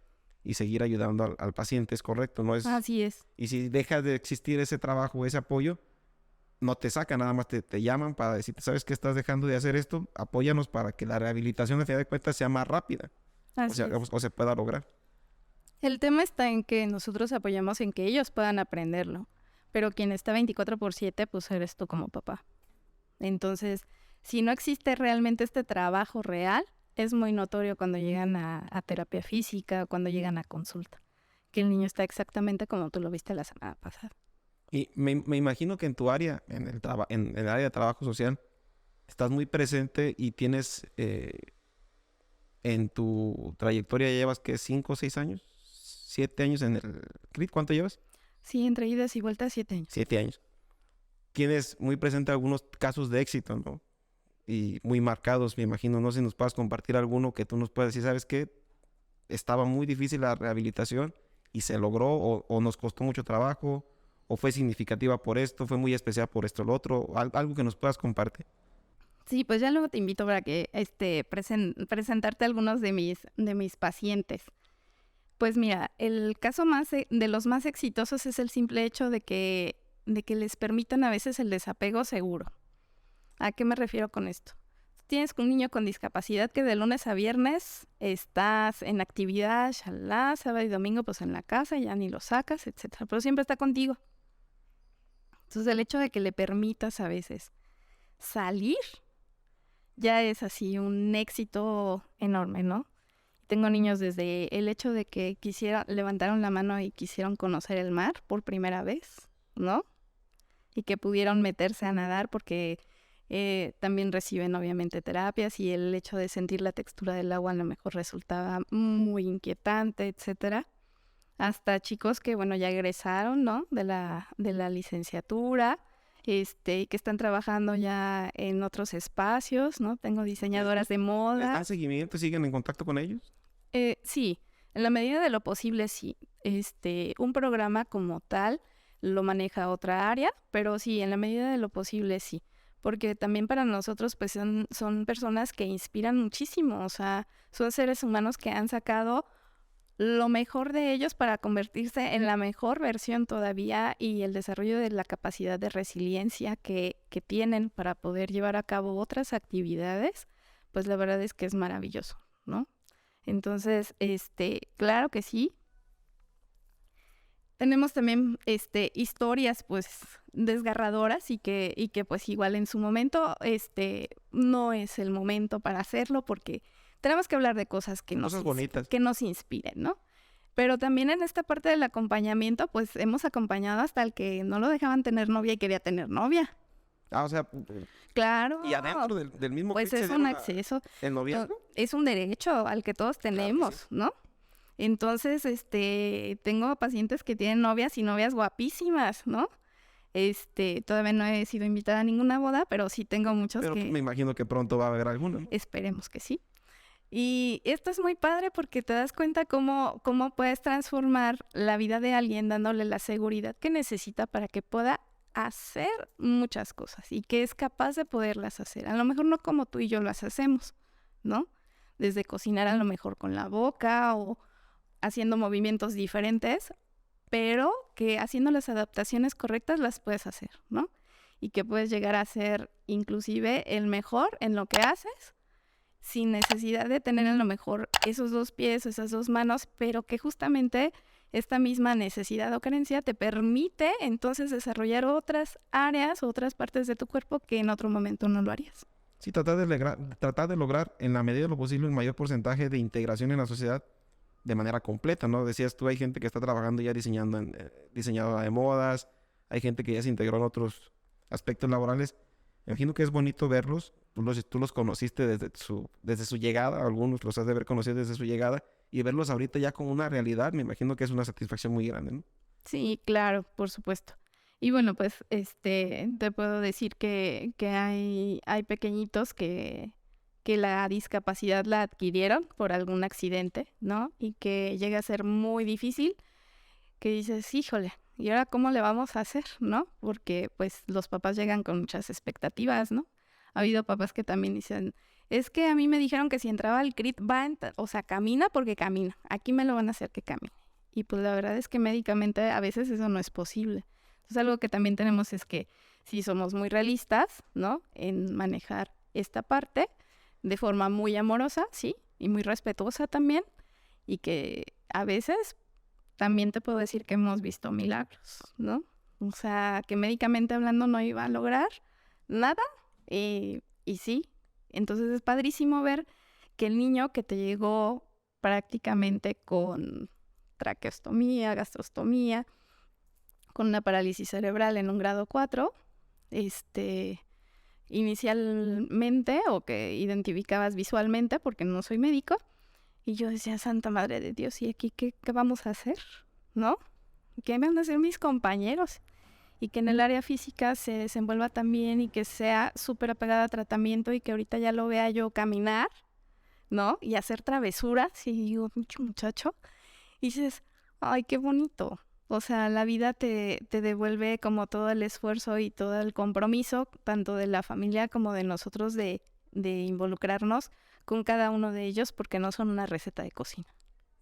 S1: y seguir ayudando al paciente, es correcto, ¿no?
S2: Así es.
S1: Y si deja de existir ese trabajo, ese apoyo, no te sacan, nada más te llaman para decirte, ¿sabes qué estás dejando de hacer esto? Apóyanos para que la rehabilitación, a final de cuentas, sea más rápida.
S2: Así es.
S1: O se pueda lograr.
S2: El tema está en que nosotros apoyamos en que ellos puedan aprenderlo, pero quien está 24/7, pues eres tú como papá. Entonces, si no existe realmente este trabajo real, es muy notorio cuando llegan a terapia física, cuando llegan a consulta, que el niño está exactamente como tú lo viste la semana pasada.
S1: Y me imagino que en tu área, en el área de trabajo social, estás muy presente y tienes en tu trayectoria, llevas, ¿qué? ¿5 o 6 años? ¿7 años en el CRIT? ¿Cuánto llevas?
S2: Sí, entre idas y vueltas 7 años.
S1: 7 años. Tienes muy presente algunos casos de éxito, ¿no? Y muy marcados, me imagino. No sé si nos puedas compartir alguno que tú nos puedas decir, ¿sabes qué? Estaba muy difícil la rehabilitación y se logró, o nos costó mucho trabajo, o fue significativa por esto, fue muy especial por esto o lo otro, algo que nos puedas compartir.
S2: Sí, pues ya luego te invito para que presentarte algunos de mis pacientes. Pues mira, el caso de los más exitosos es el simple hecho de que les permitan a veces el desapego seguro. ¿A qué me refiero con esto? Tienes un niño con discapacidad que de lunes a viernes estás en actividad, shalá, sábado y domingo pues en la casa, ya ni lo sacas, etcétera, pero siempre está contigo. Entonces el hecho de que le permitas a veces salir ya es así un éxito enorme, ¿no? Tengo niños desde el hecho de que levantaron la mano y quisieron conocer el mar por primera vez, ¿no? Y que pudieron meterse a nadar porque también reciben obviamente terapias y el hecho de sentir la textura del agua a lo mejor resultaba muy inquietante, etcétera. Hasta chicos que, bueno, ya egresaron, ¿no? De la licenciatura, y que están trabajando ya en otros espacios, ¿no? Tengo diseñadoras de
S1: ¿Les
S2: moda.
S1: dan seguimiento? ¿Siguen en contacto con ellos?
S2: Sí, en la medida de lo posible, sí. Un programa como tal lo maneja otra área, pero sí, en la medida de lo posible, sí. Porque también para nosotros, pues, son personas que inspiran muchísimo. O sea, son seres humanos que han sacado lo mejor de ellos para convertirse en la mejor versión todavía y el desarrollo de la capacidad de resiliencia que tienen para poder llevar a cabo otras actividades, pues la verdad es que es maravilloso, ¿no? Entonces, claro que sí. Tenemos también historias pues desgarradoras y que pues igual en su momento no es el momento para hacerlo porque tenemos que hablar de cosas que nos inspiren, ¿no? Pero también en esta parte del acompañamiento pues hemos acompañado hasta el que no lo dejaban tener novia y quería tener novia.
S1: Ah, o sea,
S2: claro.
S1: Y adentro del mismo
S2: pues es un acceso.
S1: ¿El noviazgo?
S2: Es un derecho al que todos tenemos,
S1: Claro, sí.
S2: ¿no? Entonces, tengo pacientes que tienen novias y novias guapísimas, ¿no? Todavía no he sido invitada a ninguna boda, pero sí tengo muchos
S1: Pero
S2: que
S1: me imagino que pronto va a haber alguno, ¿no?
S2: esperemos que sí. Y esto es muy padre porque te das cuenta cómo puedes transformar la vida de alguien dándole la seguridad que necesita para que pueda hacer muchas cosas y que es capaz de poderlas hacer. A lo mejor no como tú y yo las hacemos, ¿no? Desde cocinar a lo mejor con la boca o haciendo movimientos diferentes, pero que haciendo las adaptaciones correctas las puedes hacer, ¿no? Y que puedes llegar a ser inclusive el mejor en lo que haces, sin necesidad de tener a lo mejor esos 2 pies, esas 2 manos, pero que justamente esta misma necesidad o carencia te permite entonces desarrollar otras áreas, otras partes de tu cuerpo que en otro momento no lo harías.
S1: Sí, tratar de lograr en la medida de lo posible un mayor porcentaje de integración en la sociedad de manera completa, ¿no? Decías tú, hay gente que está trabajando ya diseñadora de modas, hay gente que ya se integró en otros aspectos laborales. Me imagino que es bonito verlos. Tú los conociste desde su llegada, algunos los has de haber conocido desde su llegada, y verlos ahorita ya como una realidad, me imagino que es una satisfacción muy grande, ¿no?
S2: Sí, claro, por supuesto. Y bueno, pues te puedo decir que hay pequeñitos que la discapacidad la adquirieron por algún accidente, ¿no? Y que llega a ser muy difícil, que dices, híjole, ¿y ahora cómo le vamos a hacer, no? Porque pues los papás llegan con muchas expectativas, ¿no? Ha habido papás que también dicen, es que a mí me dijeron que si entraba al CRIT o sea, camina porque camina, aquí me lo van a hacer que camine. Y pues la verdad es que médicamente a veces eso no es posible. Entonces algo que también tenemos es que si somos muy realistas, ¿no? En manejar esta parte de forma muy amorosa, sí, y muy respetuosa también, y que a veces también te puedo decir que hemos visto milagros, ¿no? O sea, que médicamente hablando no iba a lograr nada, y sí. Entonces es padrísimo ver que el niño que te llegó prácticamente con traqueostomía, gastrostomía, con una parálisis cerebral en un grado 4, inicialmente, o que identificabas visualmente, porque no soy médico, y yo decía, Santa Madre de Dios, ¿y aquí qué vamos a hacer? ¿No? ¿Qué van a hacer mis compañeros? Y que en el área física se desenvuelva también y que sea súper apegada a tratamiento y que ahorita ya lo vea yo caminar, ¿no? Y hacer travesuras, y digo, muchacho, y dices, ay, qué bonito. O sea, la vida te devuelve como todo el esfuerzo y todo el compromiso, tanto de la familia como de nosotros, de involucrarnos con cada uno de ellos, porque no son una receta de cocina.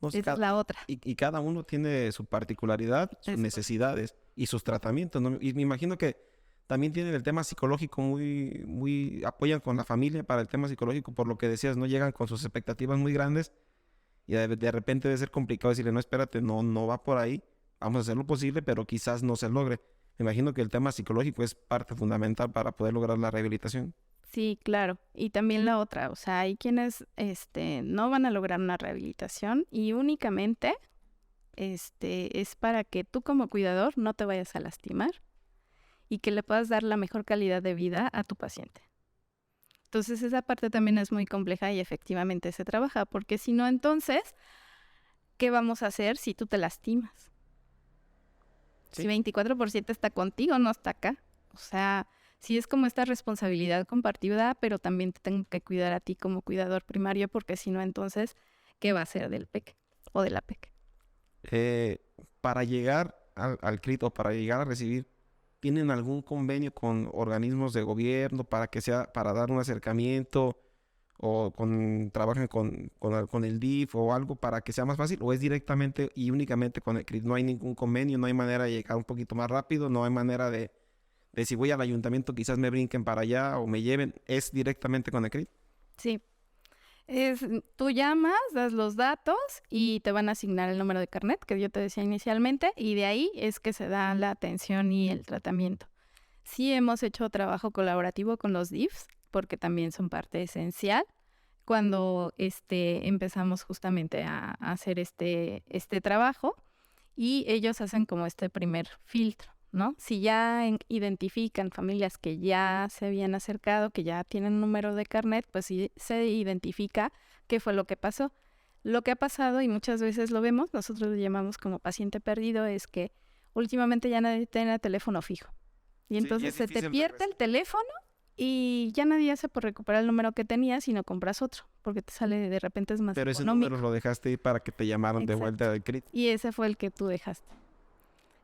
S1: No sé,
S2: Esa es la otra.
S1: y cada uno tiene su particularidad, sus necesidades y sus tratamientos, ¿no? Y me imagino que también tienen el tema psicológico muy apoyan con la familia para el tema psicológico, por lo que decías, no llegan con sus expectativas muy grandes y de repente debe ser complicado decirle, no, espérate, no va por ahí, vamos a hacer lo posible, pero quizás no se logre. Me imagino que el tema psicológico es parte fundamental para poder lograr la rehabilitación.
S2: Sí, claro. Y también la otra, o sea, hay quienes no van a lograr una rehabilitación y únicamente es para que tú como cuidador no te vayas a lastimar y que le puedas dar la mejor calidad de vida a tu paciente. Entonces esa parte también es muy compleja y efectivamente se trabaja, porque si no, entonces, ¿qué vamos a hacer si tú te lastimas?
S1: Sí.
S2: Si 24% está contigo, no está acá. O sea, sí es como esta responsabilidad compartida, pero también te tengo que cuidar a ti como cuidador primario, porque si no, entonces, ¿qué va a ser del peque o de la peque?
S1: Para llegar al CRIT o para llegar a recibir, ¿tienen algún convenio con organismos de gobierno para dar un acercamiento o trabajan con el DIF o algo para que sea más fácil? ¿O es directamente y únicamente con el CRIT? No hay ningún convenio, no hay manera de llegar un poquito más rápido, no hay manera de si voy al ayuntamiento quizás me brinquen para allá o me lleven, ¿es directamente con el CRIT?
S2: Sí. Tú llamas, das los datos y te van a asignar el número de carnet que yo te decía inicialmente, y de ahí es que se da la atención y el tratamiento. Sí hemos hecho trabajo colaborativo con los DIFs, porque también son parte esencial cuando empezamos justamente a hacer este trabajo, y ellos hacen como este primer filtro, ¿no? Si ya identifican familias que ya se habían acercado, que ya tienen número de carnet, pues sí se identifica qué fue lo que pasó. Lo que ha pasado, y muchas veces lo vemos, nosotros lo llamamos como paciente perdido, es que últimamente ya nadie tiene teléfono fijo. Y entonces se te pierde el teléfono y ya nadie hace por recuperar el número que tenías, sino compras otro, porque te sale de repente es más
S1: Pero ese
S2: económico.
S1: número lo dejaste ahí para que te llamaran de vuelta al CRIT.
S2: Y ese fue el que tú dejaste.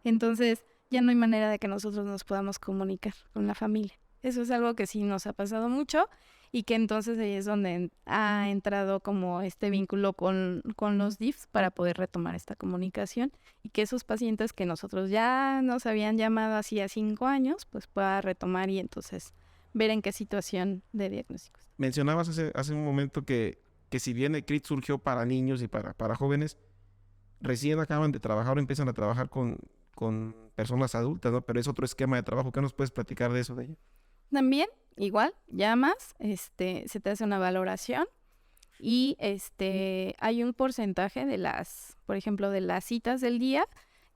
S2: Entonces, ya no hay manera de que nosotros nos podamos comunicar con la familia. Eso es algo que sí nos ha pasado mucho, y que entonces ahí es donde ha entrado como este vínculo con los DIFs para poder retomar esta comunicación, y que esos pacientes que nosotros ya nos habían llamado hacía 5 años, pues pueda retomar y entonces ver en qué situación de diagnósticos.
S1: Mencionabas hace un momento que si bien el CRIT surgió para niños y para jóvenes, recién acaban de trabajar o empiezan a trabajar con personas adultas, ¿no? Pero es otro esquema de trabajo. ¿Qué nos puedes platicar de eso de ella?
S2: También, igual, llamas, se te hace una valoración y hay un porcentaje de por ejemplo, de las citas del día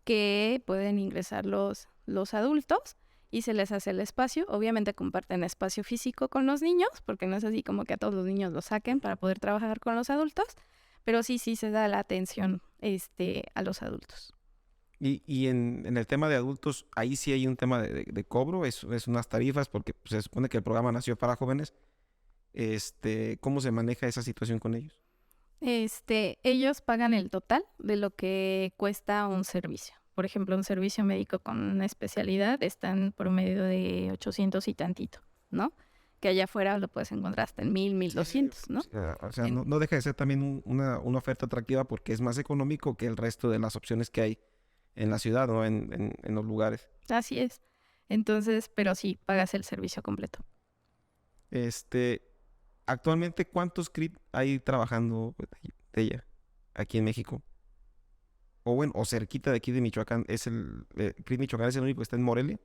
S2: que pueden ingresar los adultos y se les hace el espacio. Obviamente comparten espacio físico con los niños, porque no es así como que a todos los niños los saquen para poder trabajar con los adultos, pero sí se da la atención a los adultos.
S1: Y en el tema de adultos, ahí sí hay un tema de cobro, es unas tarifas, porque pues, se supone que el programa nació para jóvenes. ¿Cómo se maneja esa situación con ellos?
S2: Ellos pagan el total de lo que cuesta un servicio. Por ejemplo, un servicio médico con una especialidad está en promedio de 800 y tantito, ¿no? Que allá afuera lo puedes encontrar hasta en 1000, 1200, ¿no?
S1: O sea, no deja de ser también una oferta atractiva porque es más económico que el resto de las opciones que hay en la ciudad o en los lugares.
S2: Así es. Entonces, pero sí, pagas el servicio completo.
S1: Actualmente, ¿cuántos CRIT hay trabajando de ella aquí en México? O bueno, o cerquita de aquí de Michoacán. CRIT Michoacán es el único que está en Morelia.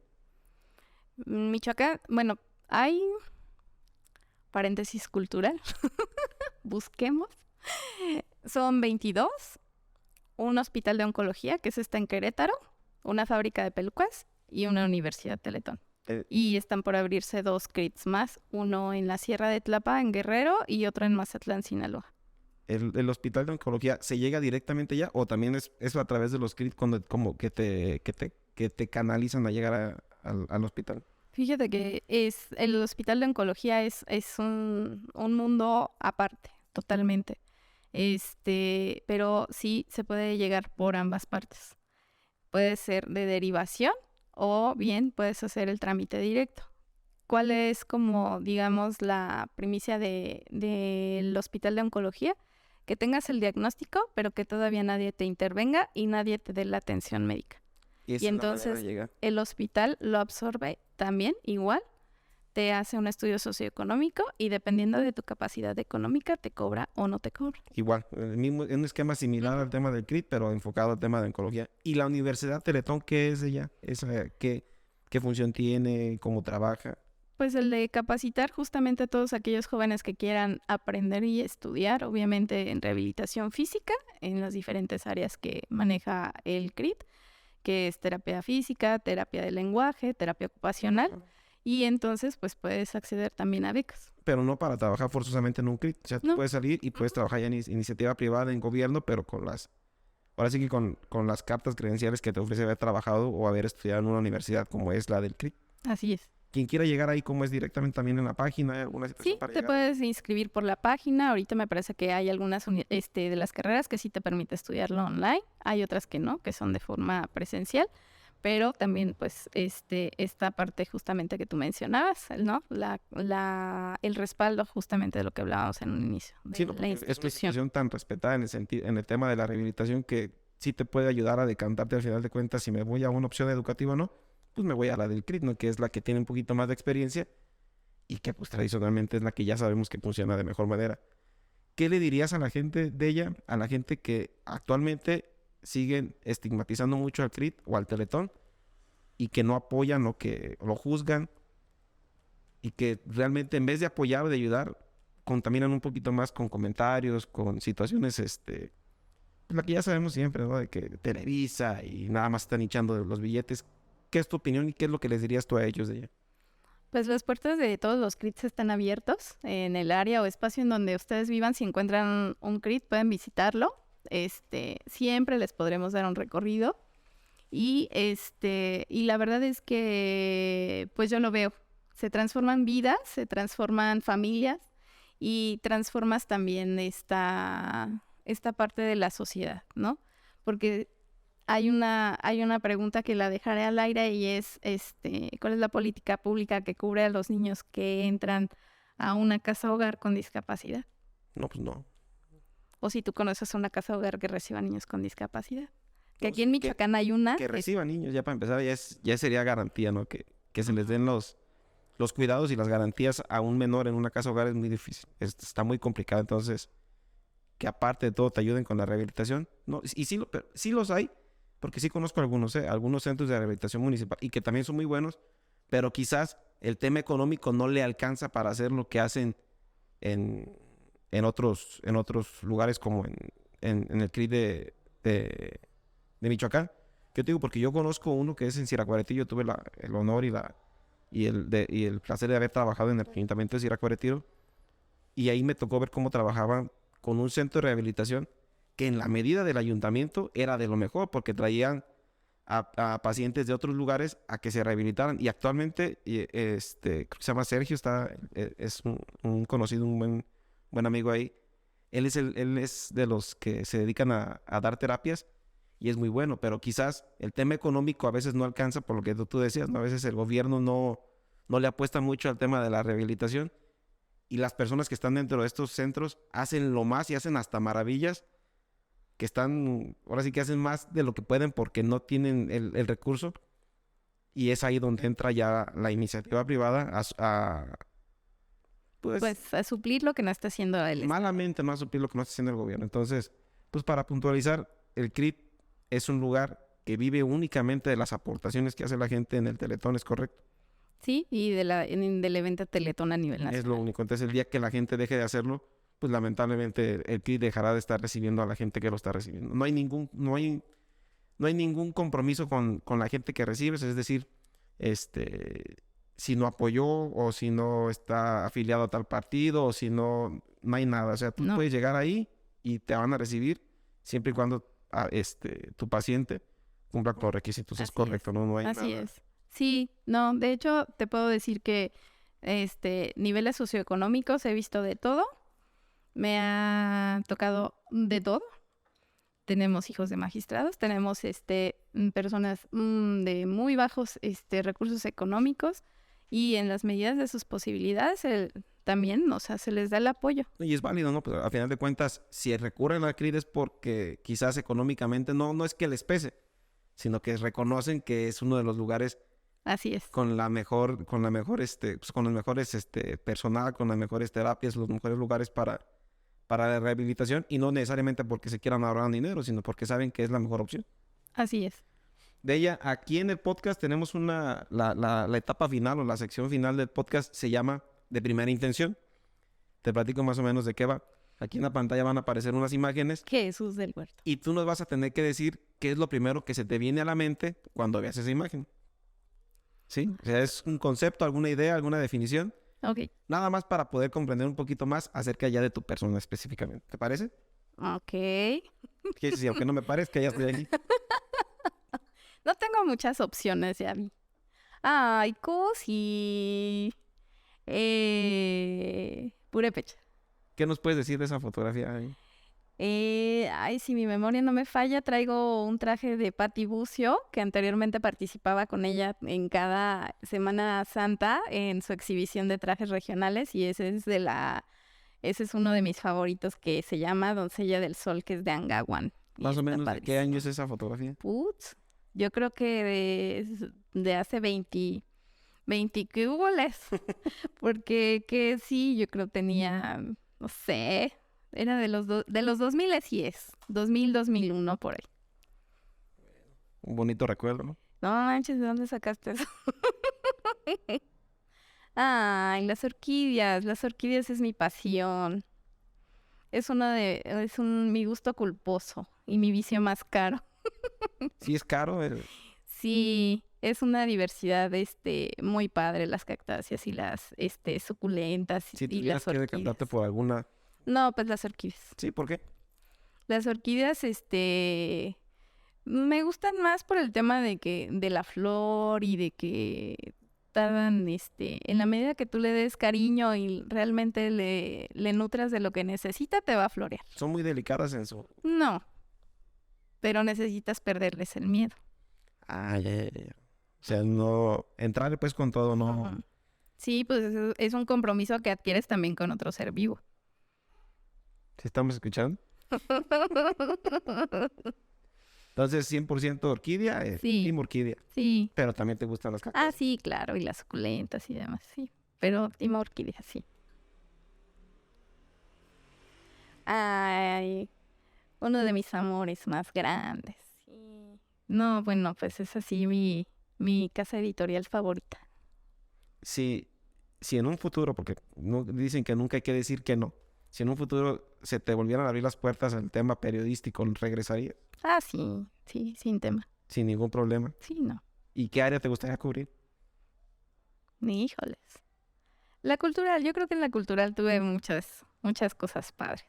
S2: Michoacán, bueno, hay paréntesis cultural. Busquemos. Son 22. Un hospital de oncología, que está en Querétaro, una fábrica de pelucas y una universidad Teletón. Y están por abrirse 2 CRITs más, uno en la Sierra de Tlapa, en Guerrero, y otro en Mazatlán, Sinaloa.
S1: ¿El hospital de oncología se llega directamente allá o también es a través de los CRIT como que te canalizan a llegar al hospital?
S2: Fíjate que el hospital de oncología es un mundo aparte, totalmente. Pero sí se puede llegar por ambas partes. Puede ser de derivación o bien puedes hacer el trámite directo. ¿Cuál es como, digamos, la primicia del hospital de oncología? Que tengas el diagnóstico, pero que todavía nadie te intervenga y nadie te dé la atención médica. Y entonces el hospital lo absorbe también igual, te hace un estudio socioeconómico y dependiendo de tu capacidad económica te cobra o no te cobra.
S1: Igual, un esquema similar al tema del CRIT, pero enfocado al tema de oncología. ¿Y la Universidad Teletón qué es ella? ¿Qué función tiene? ¿Cómo trabaja?
S2: Pues el de capacitar justamente a todos aquellos jóvenes que quieran aprender y estudiar, obviamente en rehabilitación física, en las diferentes áreas que maneja el CRIT, que es terapia física, terapia de lenguaje, terapia ocupacional, y entonces pues puedes acceder también a becas.
S1: Pero no para trabajar forzosamente en un CRIT, o sea, tú puedes salir y puedes trabajar ya en iniciativa privada, en gobierno, pero ahora sí que con las cartas credenciales que te ofrece haber trabajado o haber estudiado en una universidad como es la del CRIT.
S2: Así es.
S1: Quien quiera llegar ahí, ¿cómo es directamente también en la página? ¿Hay alguna situación para
S2: llegar? Puedes inscribir por la página. Ahorita me parece que hay algunas de las carreras que sí te permite estudiarlo online. Hay otras que no, que son de forma presencial. Pero también, pues, esta parte justamente que tú mencionabas, ¿no? El respaldo justamente de lo que hablábamos en un inicio.
S1: Sí, no, es una institución tan respetada en el tema de la rehabilitación que sí te puede ayudar a decantarte al final de cuentas si me voy a una opción educativa o no. Pues me voy a la del CRIT, ¿no? Que es la que tiene un poquito más de experiencia y que pues tradicionalmente es la que ya sabemos que funciona de mejor manera. ¿Qué le dirías a la gente de ella, a la gente que actualmente siguen estigmatizando mucho al CRIT o al Teletón y que no apoyan o que lo juzgan y que realmente en vez de apoyar o de ayudar, contaminan un poquito más con comentarios, con situaciones, la que ya sabemos siempre, ¿no? De que Televisa y nada más están hinchando los billetes. ¿Qué es tu opinión y qué es lo que les dirías tú a ellos de ella?
S2: Pues las puertas de todos los CRITs están abiertos en el área o espacio en donde ustedes vivan. Si encuentran un CRIT, pueden visitarlo. Siempre les podremos dar un recorrido. Y la verdad es que pues yo lo veo. Se transforman vidas, se transforman familias y transformas también esta parte de la sociedad, ¿no? Porque hay una pregunta que la dejaré al aire y es, ¿cuál es la política pública que cubre a los niños que entran a una casa hogar con discapacidad?
S1: No, pues no.
S2: O si tú conoces una casa hogar que reciba niños con discapacidad. Que aquí en Michoacán hay una.
S1: Que reciba niños, ya para empezar, ya sería garantía, ¿no? Que se les den los cuidados y las garantías a un menor en una casa hogar es muy difícil. Está muy complicado, entonces, que aparte de todo te ayuden con la rehabilitación, ¿no? Y sí los hay, porque sí conozco algunos centros de rehabilitación municipal y que también son muy buenos, pero quizás el tema económico no le alcanza para hacer lo que hacen en otros lugares como en el CRI de Michoacán. Yo te digo porque yo conozco uno que es en Siracuaretiro. Yo tuve el honor y el placer de haber trabajado en el ayuntamiento de Siracuaretiro, y ahí me tocó ver cómo trabajaban con un centro de rehabilitación que en la medida del ayuntamiento era de lo mejor, porque traían a pacientes de otros lugares a que se rehabilitaran. Y actualmente, creo que se llama Sergio, es un conocido, un buen amigo ahí. Él es de los que se dedican a dar terapias, y es muy bueno, pero quizás el tema económico a veces no alcanza, por lo que tú decías, ¿no? A veces el gobierno no le apuesta mucho al tema de la rehabilitación, y las personas que están dentro de estos centros hacen lo más y hacen hasta maravillas, que están, ahora sí que hacen más de lo que pueden porque no tienen el recurso, y es ahí donde entra ya la iniciativa privada
S2: pues a suplir lo que no está haciendo el Estado.
S1: Malamente no a suplir lo que no está haciendo el gobierno. Entonces, pues para puntualizar, el CRIT es un lugar que vive únicamente de las aportaciones que hace la gente en el Teletón, ¿es correcto?
S2: Sí, y del evento Teletón a nivel nacional.
S1: Es lo único. Entonces, el día que la gente deje de hacerlo, pues lamentablemente el CRIT dejará de estar recibiendo a la gente que lo está recibiendo. No hay ningún compromiso con la gente que recibes, es decir, si no apoyó o si no está afiliado a tal partido o si no hay nada. O sea, tú puedes llegar ahí y te van a recibir siempre y cuando tu paciente cumpla con los requisitos.
S2: Así
S1: es correcto,
S2: es.
S1: no hay
S2: Así
S1: nada.
S2: es. Sí, no, de hecho te puedo decir que niveles socioeconómicos he visto de todo. Me ha tocado de todo. Tenemos hijos de magistrados, tenemos personas de muy bajos recursos económicos, y en las medidas de sus posibilidades también, o sea, se les da el apoyo.
S1: Y es válido, ¿no? Pues a final de cuentas, si recurren al CRID es porque quizás económicamente no es que les pese, sino que reconocen que es uno de los lugares
S2: Así es.
S1: con el mejores personal, con las mejores terapias, los mejores lugares para la rehabilitación, y no necesariamente porque se quieran ahorrar dinero, sino porque saben que es la mejor opción.
S2: Así es.
S1: De ella, aquí en el podcast tenemos la etapa final, o la sección final del podcast se llama De Primera Intención. Te platico más o menos de qué va. Aquí en la pantalla van a aparecer unas imágenes.
S2: Jesús del Huerto.
S1: Y tú nos vas a tener que decir qué es lo primero que se te viene a la mente cuando veas esa imagen. ¿Sí? O sea, es un concepto, alguna idea, alguna definición.
S2: Ok.
S1: Nada más para poder comprender un poquito más acerca ya de tu persona específicamente. ¿Te parece?
S2: Ok.
S1: Que sí, aunque no me parezca, ya estoy aquí.
S2: No tengo muchas opciones, ya vi. Ay, cosi. Purépecha.
S1: ¿Qué nos puedes decir de esa fotografía?
S2: Ay, si mi memoria no me falla, traigo un traje de Patti Bucio, que anteriormente participaba con ella en cada Semana Santa en su exhibición de trajes regionales, y ese es uno de mis favoritos, que se llama Doncella del Sol, que es de Angahuán.
S1: Más o menos, ¿de qué año es esa fotografía?
S2: Putz, yo creo que de hace 20 que hubo porque que sí, yo creo tenía, no sé, era de los 2000, sí es, 2001 por ahí.
S1: Un bonito recuerdo, ¿no?
S2: No manches, ¿de dónde sacaste eso? Ay, las orquídeas es mi pasión. Es mi gusto culposo y mi vicio más caro.
S1: Sí, es caro.
S2: Sí, es una diversidad muy padre, las cactáceas y las suculentas
S1: Si
S2: y las
S1: tuvieras que
S2: orquídeas.
S1: decantarte por alguna...
S2: No, pues las orquídeas.
S1: Sí, ¿por qué?
S2: Las orquídeas, me gustan más por el tema de la flor, y de que tardan, en la medida que tú le des cariño y realmente le nutras de lo que necesita, te va a florear.
S1: Son muy delicadas en su...
S2: No, pero necesitas perderles el miedo.
S1: Ah, ya. O sea, no... Entrarle pues con todo, no...
S2: Ajá. Sí, pues es un compromiso que adquieres también con otro ser vivo.
S1: ¿Sí estamos escuchando? Entonces, 100% orquídea,
S2: Sí.
S1: Team orquídea.
S2: Sí.
S1: Pero también te gustan las cactus.
S2: Ah, sí, claro, y las suculentas y demás, sí. Pero team orquídea, sí. Ay, uno de mis amores más grandes. Sí. No, bueno, pues es así mi casa editorial favorita.
S1: si, si en un futuro, porque no, dicen que nunca hay que decir que no, si en un futuro se te volvieran a abrir las puertas al tema periodístico, ¿regresarías?
S2: Ah, sí, sí, sin tema.
S1: Sin ningún problema.
S2: Sí, no.
S1: ¿Y qué área te gustaría cubrir?
S2: Ni híjoles. La cultural, yo creo que en la cultural tuve muchas cosas padres.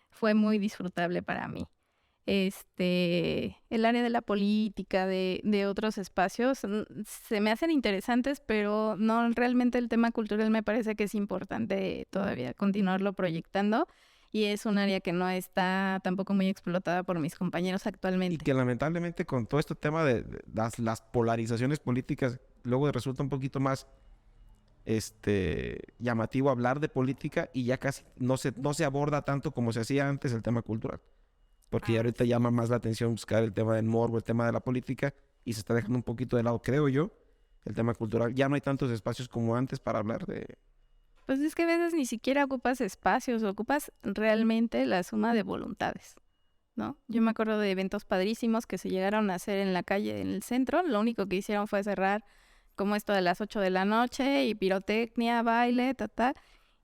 S2: Fue muy disfrutable para mí. El área de la política, de otros espacios, se me hacen interesantes, pero no, realmente el tema cultural me parece que es importante todavía continuarlo proyectando y es un área que no está tampoco muy explotada por mis compañeros
S1: Y
S2: actualmente.
S1: que lamentablemente con todo este tema de las polarizaciones políticas, luego resulta un poquito más llamativo hablar de política y ya casi no se aborda tanto como se hacía antes el tema cultural. Porque ya ahorita llama más la atención buscar el tema del morbo, el tema de la política, y se está dejando un poquito de lado, creo yo, el tema cultural. Ya no hay tantos espacios como antes para hablar de...
S2: Pues es que a veces ni siquiera ocupas espacios, ocupas realmente la suma de voluntades, ¿no? Yo me acuerdo de eventos padrísimos que se llegaron a hacer en la calle, en el centro. Lo único que hicieron fue cerrar como esto de las 8 de la noche y pirotecnia, baile,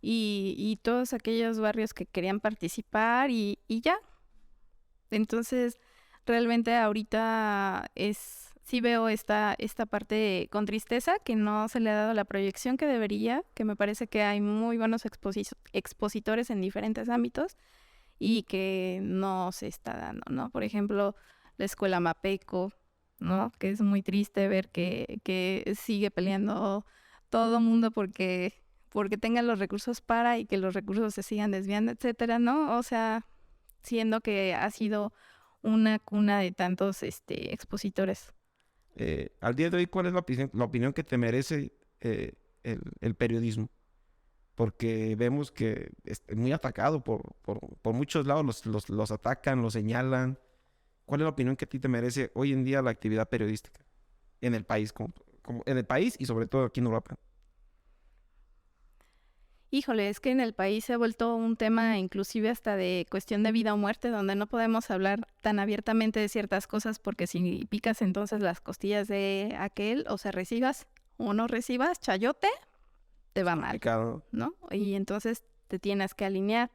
S2: y todos aquellos barrios que querían participar y ya. Entonces, realmente ahorita sí veo esta parte con tristeza que no se le ha dado la proyección que debería, que me parece que hay muy buenos expositores en diferentes ámbitos y que no se está dando, ¿no? Por ejemplo, la escuela Mapeco, ¿no? Que es muy triste ver que sigue peleando todo mundo porque tengan los recursos para y que los recursos se sigan desviando, etcétera, ¿no? O sea, siendo que ha sido una cuna de tantos expositores.
S1: Al día de hoy, ¿cuál es la opinión que te merece el periodismo? Porque vemos que es muy atacado por muchos lados, los atacan, los señalan. ¿Cuál es la opinión que a ti te merece hoy en día la actividad periodística en el país, como en el país y sobre todo aquí en Europa?
S2: Híjole, es que en el país se ha vuelto un tema inclusive hasta de cuestión de vida o muerte, donde no podemos hablar tan abiertamente de ciertas cosas porque si picas entonces las costillas de aquel, o sea, recibas o no recibas chayote, te va mal,
S1: Complicado.
S2: ¿no? Y entonces te tienes que alinear.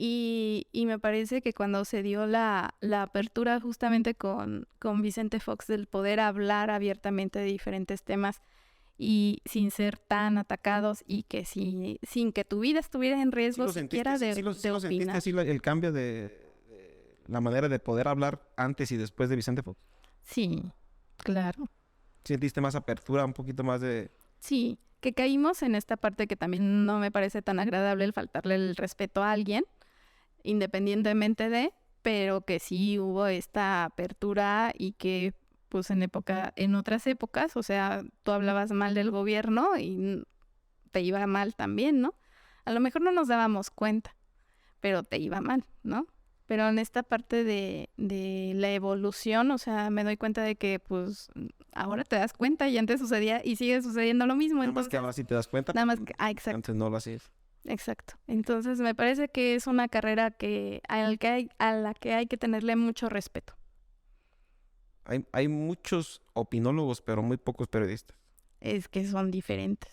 S2: Y me parece que cuando se dio la apertura justamente con Vicente Fox del poder hablar abiertamente de diferentes temas y sin ser tan atacados y que sin que tu vida estuviera en
S1: ¿Sí
S2: riesgo
S1: lo
S2: siquiera
S1: sentiste,
S2: de
S1: lo sentiste
S2: opinar.
S1: así el cambio de la manera de poder hablar antes y después de Vicente Fox?
S2: Sí, claro.
S1: ¿Sentiste más apertura, un poquito más de...
S2: Sí, que caímos en esta parte que también no me parece tan agradable el faltarle el respeto a alguien, independientemente de, pero que sí hubo esta apertura y que pues en otras épocas, o sea, tú hablabas mal del gobierno y te iba mal también, ¿no? A lo mejor no nos dábamos cuenta, pero te iba mal, ¿no? Pero en esta parte de la evolución, o sea, me doy cuenta de que pues ahora te das cuenta y antes sucedía y sigue sucediendo lo mismo.
S1: Nada más que
S2: Entonces,
S1: ahora sí te das cuenta,
S2: nada más que, exacto.
S1: antes no lo hacías.
S2: Exacto. Entonces me parece que es una carrera a la que hay que tenerle mucho respeto.
S1: Hay muchos opinólogos, pero muy pocos periodistas.
S2: Es que son diferentes.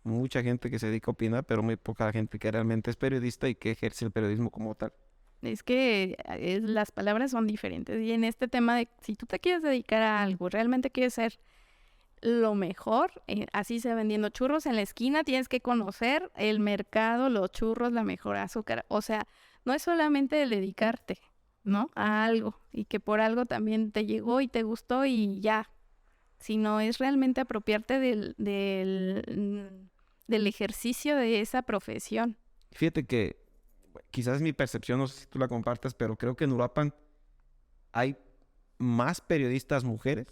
S1: Mucha gente que se dedica a opinar, pero muy poca gente que realmente es periodista y que ejerce el periodismo como tal.
S2: Es que las palabras son diferentes. Y en este tema de si tú te quieres dedicar a algo, realmente quieres ser lo mejor, así sea vendiendo churros en la esquina, tienes que conocer el mercado, los churros, la mejor azúcar. O sea, no es solamente el dedicarte, ¿no? A algo y que por algo también te llegó y te gustó y ya, sino es realmente apropiarte del ejercicio de esa profesión.
S1: Fíjate que quizás es mi percepción, no sé si tú la compartas, pero creo que en Uruapan hay más periodistas mujeres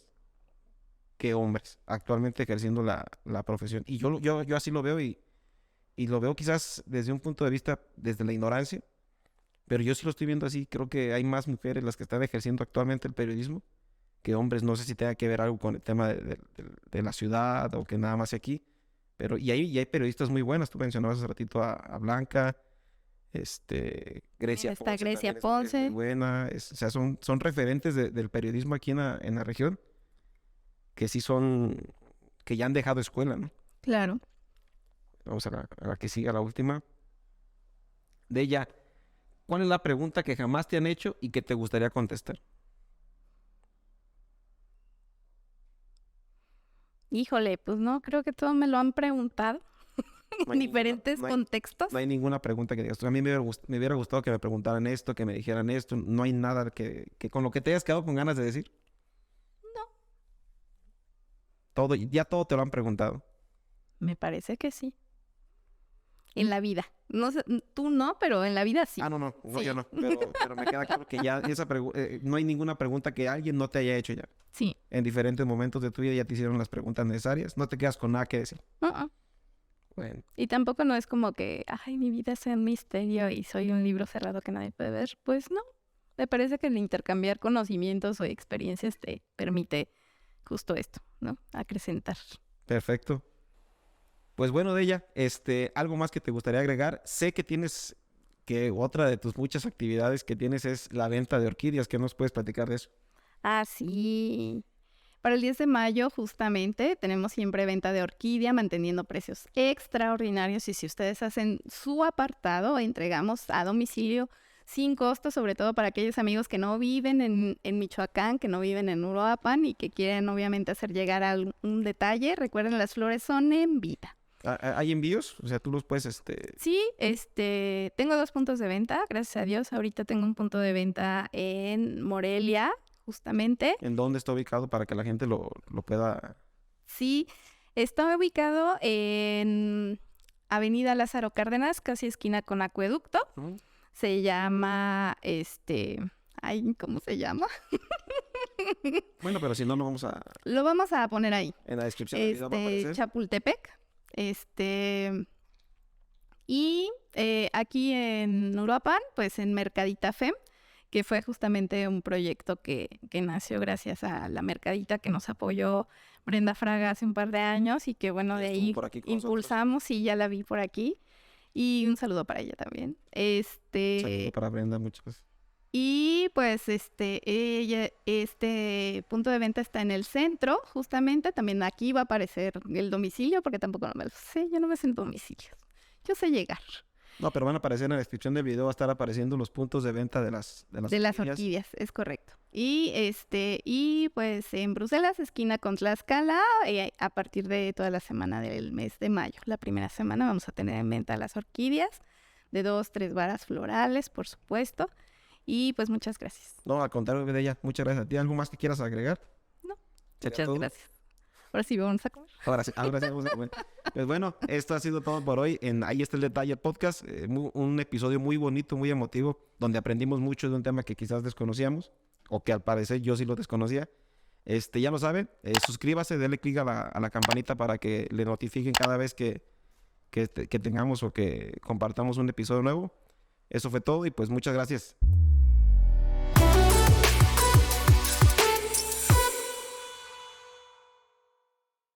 S1: que hombres actualmente ejerciendo la profesión. Y yo así lo veo y lo veo quizás desde un punto de vista, desde la ignorancia, pero yo sí lo estoy viendo así. Creo que hay más mujeres las que están ejerciendo actualmente el periodismo que hombres. No sé si tenga que ver algo con el tema de la ciudad o que nada más aquí, pero y hay periodistas muy buenas. Tú mencionabas hace ratito a Blanca, Grecia
S2: Está
S1: Ponce
S2: Grecia
S1: también es
S2: Ponce.
S1: muy buena. O sea, son referentes del periodismo aquí en la región, que sí son, que ya han dejado escuela, ¿no?
S2: Claro.
S1: Vamos a la que siga, la última. De ella, ¿cuál es la pregunta que jamás te han hecho y que te gustaría contestar?
S2: Híjole, pues no, creo que todo me lo han preguntado
S1: No
S2: en
S1: hay ninguna,
S2: diferentes contextos.
S1: no hay ninguna pregunta que digas, "Tú, a mí me hubiera gustado que me preguntaran esto, que me dijeran esto". No hay nada que con lo que te hayas quedado con ganas de decir.
S2: No.
S1: Ya todo te lo han preguntado.
S2: Me parece que sí. En la vida. No sé, tú no, pero en la vida sí.
S1: Ah, no,
S2: Sí.
S1: yo no. Pero me queda claro que ya no hay ninguna pregunta que alguien no te haya hecho ya.
S2: Sí.
S1: En diferentes momentos de tu vida ya te hicieron las preguntas necesarias. No te quedas con nada que decir.
S2: Uh-uh.
S1: Bueno,
S2: Y tampoco no es como que, ay, mi vida es un misterio y soy un libro cerrado que nadie puede ver. Pues no. Me parece que el intercambiar conocimientos o experiencias te permite justo esto, ¿no? Acrecentar.
S1: perfecto. Pues bueno, de ella, algo más que te gustaría agregar. Sé que tienes que otra de tus muchas actividades que tienes es la venta de orquídeas. ¿Qué nos puedes platicar de eso?
S2: Ah, sí. Para el 10 de mayo, justamente, tenemos siempre venta de orquídea, manteniendo precios extraordinarios. Y si ustedes hacen su apartado, entregamos a domicilio sin costo, sobre todo para aquellos amigos que no viven en Michoacán, que no viven en Uruapan y que quieren obviamente hacer llegar un detalle. Recuerden, las flores son en vida.
S1: ¿Hay envíos? O sea, tú los puedes,
S2: Sí, tengo 2 puntos de venta, gracias a Dios. Ahorita tengo un punto de venta en Morelia, justamente.
S1: ¿En dónde está ubicado para que la gente lo pueda?
S2: Sí, está ubicado en Avenida Lázaro Cárdenas, casi esquina con Acueducto.
S1: ¿Mm?
S2: Se llama, ay, ¿cómo se llama?
S1: Bueno, pero si no, lo vamos
S2: Lo vamos a poner ahí.
S1: en la descripción del video va a aparecer.
S2: Chapultepec. Y aquí en Uruapan, pues en Mercadita FEM, que fue justamente un proyecto que nació gracias a la Mercadita que nos apoyó Brenda Fraga hace un par de años y que bueno, de
S1: Estuvo
S2: ahí
S1: por aquí con nosotros.
S2: impulsamos y ya la vi por aquí. Y un saludo para ella también.
S1: Saludo para Brenda, muchas gracias.
S2: Y pues este punto de venta está en el centro, justamente. También aquí va a aparecer el domicilio, porque tampoco no me lo sé, yo no me sé el domicilio. Yo sé llegar.
S1: No, pero van a aparecer en la descripción del video, va a estar apareciendo los puntos de venta de las
S2: Orquídeas, es correcto. Y pues en Bruselas, esquina con Tlaxcala, a partir de toda la semana del mes de mayo. La primera semana vamos a tener en venta las orquídeas de 2, 3 varas florales, por supuesto. Y pues muchas gracias.
S1: No, al contrario de ella, muchas gracias a ti. ¿Algo más que quieras agregar?
S2: No,
S1: ¿Sería
S2: muchas
S1: todo?
S2: gracias. Ahora sí vamos a comer.
S1: Ahora sí vamos a comer. Pues bueno, esto ha sido todo por hoy en Ahí está el detalle podcast. Un episodio muy bonito, muy emotivo, donde aprendimos mucho de un tema que quizás desconocíamos, o que al parecer yo sí lo desconocía. Ya lo saben, suscríbase, denle clic a la campanita para que le notifiquen cada vez que tengamos o que compartamos un episodio nuevo. Eso fue todo y pues muchas gracias.